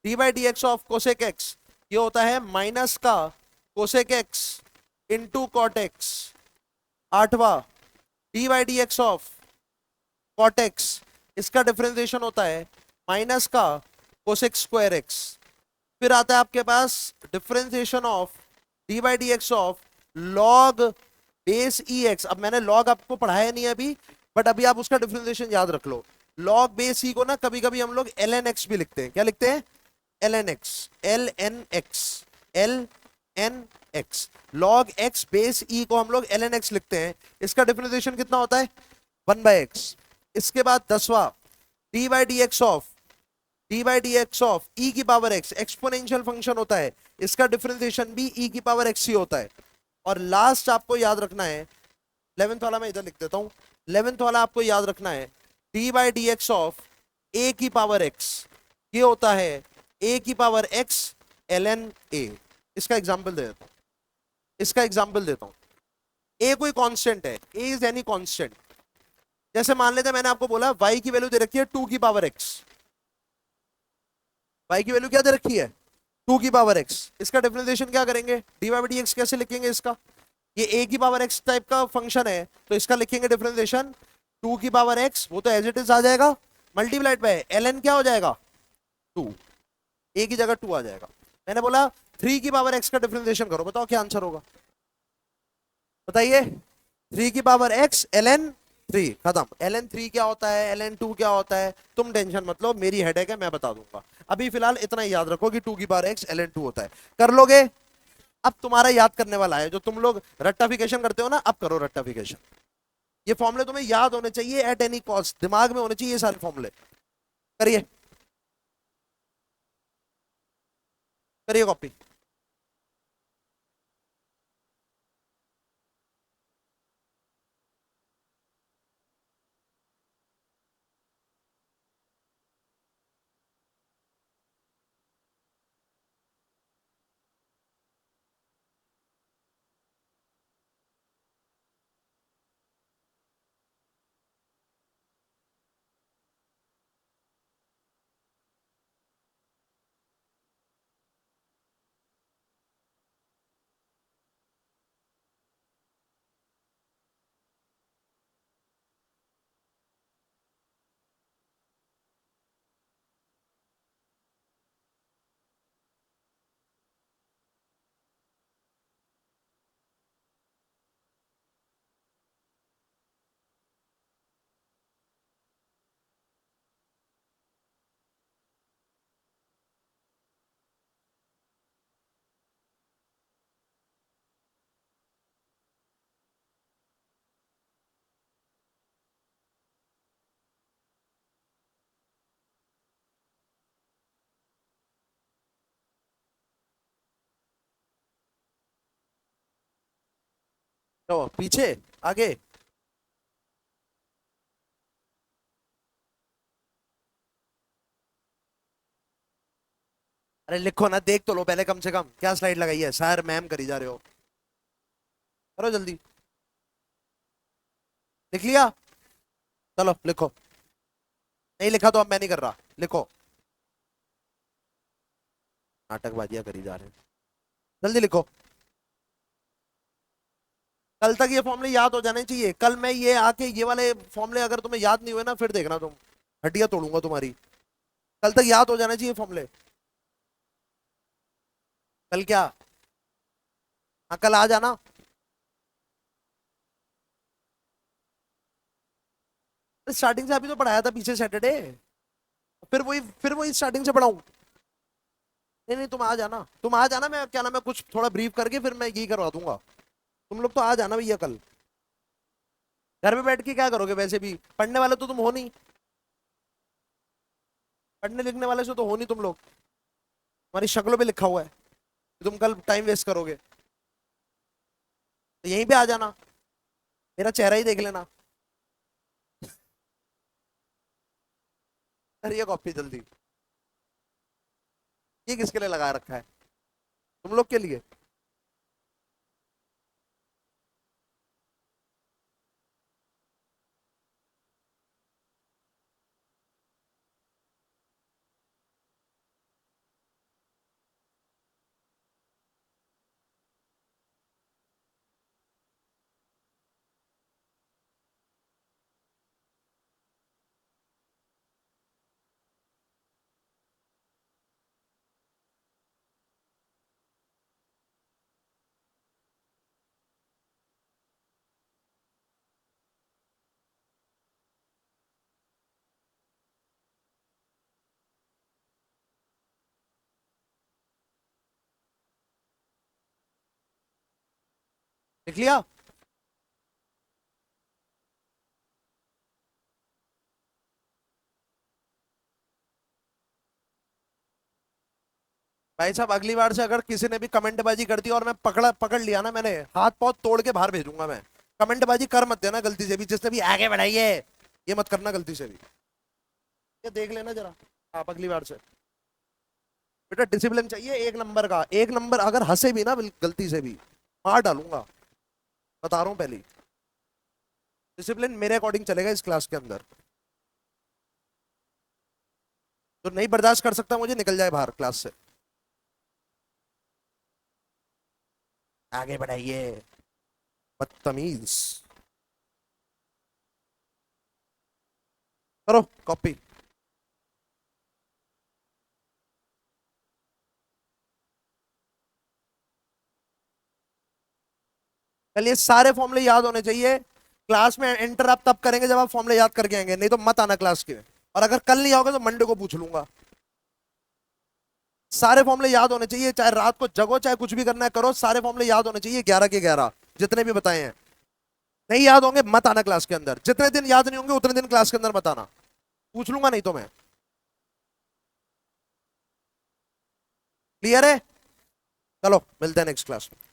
d by d x of cosec x, ये होता है माइनस का cosec x into cot x. आठवां, d by d x of cot x, इसका differentiation होता है minus का cosec square x. फिर आता है आपके पास differentiation of d by d x of log base e x. अब मैंने लॉग आपको पढ़ाया नहीं है अभी, बट अभी आप उसका डिफरेंशिएशन याद रख लो। लॉग बेस ई को ना कभी कभी हम लोग एल एन एक्स भी लिखते हैं। क्या लिखते हैं? L n x, l n x, l n x. Log x base e को हम लोग एल एन एक्स लिखते हैं। इसका डिफरेंशिएशन कितना होता है? 1/x। इसके बाद 10वां, d by d x of, d by d x of e की पावर एक्स, एक्सपोनेंशियल फंक्शन होता है, इसका डिफरेंशिएशन भी e की पावर x ही होता है। और लास्ट आपको याद रखना है, 11th वाला मैं इधर लिख देता हूं, 11th वाला आपको याद रखना है, d by d x of a की पावर एक्स, ये होता है ए की पावर एक्स ln a। इसका एग्जांपल दे देता हूं, इसका एग्जांपल देता हूं। ए कोई कांस्टेंट है, ए इज एनी कांस्टेंट। जैसे मान लेते हैं मैंने आपको बोला y की वैल्यू दे रखी है 2 की पावर x, y की वैल्यू क्या दे रखी है 2 की पावर x। इसका डिफरेंशिएशन क्या करेंगे, डी बाई डी एक्स कैसे लिखेंगे इसका, ये a की पावर x टाइप का फंक्शन है, तो इसका लिखेंगे डिफरेंशिएशन 2 की पावर x, वो तो एज इट इज आ जाएगा, मल्टीप्लाइड बाय ln क्या हो जाएगा 2, a की जगह 2 आ जाएगा। मैंने बोला 3 की पावर x का डिफरेंशिएशन करो, बताओ क्या आंसर होगा, बताइए। 3 की पावर x ln 3, खत्म। ln 3 क्या होता है, ln 2 क्या होता है, तुम टेंशन मत लो, मेरी हेडेक है, मैं बता दूंगा। अभी फिलहाल इतना ही याद रखो कि 2 की पावर x ln 2 होता है, कर लोगे। अब तुम्हारा याद करने वाला है, जो तुम लोग रट्टाफिकेशन करते हो ना, अब करो रट्टाफिकेशन। ये फॉर्मूले तुम्हें याद होने चाहिए एट एनी कॉस्ट, दिमाग में होने चाहिए ये सारे फॉर्मूले। करिए, करिए कॉपी। तो पीछे, आगे। अरे लिखो ना, देख तो लो पहले कम से कम, क्या स्लाइड लगाई है, सर मैम करी जा रहे हो, करो जल्दी। लिख लिया, चलो लिखो। नहीं लिखा तो अब मैं नहीं कर रहा, लिखो। नाटकबाजियां करी जा रहे हैं, जल्दी लिखो। कल तक ये फॉर्मूले याद हो जाने चाहिए, कल मैं ये आके ये वाले फॉर्मूले अगर तुम्हें याद नहीं हुए ना, फिर देखना तुम, हड्डियां तोड़ूंगा तुम्हारी। कल तक याद हो जाने चाहिए फॉर्मूले। कल क्या, हाँ कल आ जाना। स्टार्टिंग से अभी तो पढ़ाया था पीछे सैटरडे, फिर वही स्टार्टिंग से पढ़ाऊं। नहीं नहीं, तुम आ जाना, तुम आ जाना, मैं क्या नाम है कुछ थोड़ा ब्रीफ करके फिर मैं यही करवा दूंगा। तुम लोग तो आ जाना भैया कल। घर में बैठ के क्या करोगे, वैसे भी पढ़ने वाले तो तुम हो नहीं, पढ़ने लिखने वाले से तो हो नहीं तुम लोग, तुम्हारी शक्लों पे लिखा हुआ है कि तुम कल टाइम वेस्ट करोगे। तो यहीं पे आ जाना, मेरा चेहरा ही देख लेना। अरे ये कॉपी जल्दी, ये किसके लिए लगा रखा है, तुम लोग के लिए। लिख लिया, भाई साहब अगली बार से अगर किसी ने भी कमेंटबाजी कर दी और मैं पकड़ लिया ना, मैंने हाथ पाँव तोड़ के बाहर भेजूंगा मैं। कमेंटबाजी कर मत देना गलती से भी, जिसने भी आगे बढ़ाइए ये मत करना गलती से भी। ये देख लेना जरा आप अगली बार से। बेटा डिसिप्लिन चाहिए एक नंबर का, एक नंबर। अगर हंसे भी ना गलती से भी मार डालूंगा, बता रहा हूँ पहले ही। डिसिप्लिन मेरे अकॉर्डिंग चलेगा इस क्लास के अंदर। तो नहीं बर्दाश्त कर सकता मुझे, निकल जाए बाहर क्लास से। आगे बढ़ाइए बदतमीज। करो कॉपी। कल ये सारे फॉर्मूले याद होने चाहिए। क्लास में एंटर आप तब करेंगे जब आप फॉर्मूले याद करके आएंगे, नहीं तो मत आना क्लास के। और अगर कल नहीं आओगे तो मंडे को पूछ लूंगा। सारे फॉर्मूले याद होने चाहिए, चाहे रात को जगो चाहे कुछ भी करना है करो, सारे फॉर्मूले याद होने चाहिए 11 के 11 जितने भी बताए हैं। नहीं याद होंगे मत आना क्लास के अंदर, जितने दिन याद नहीं होंगे उतने दिन क्लास के अंदर मत आना, पूछ लूंगा नहीं तो मैं। क्लियर है? चलो मिलते हैं नेक्स्ट क्लास में।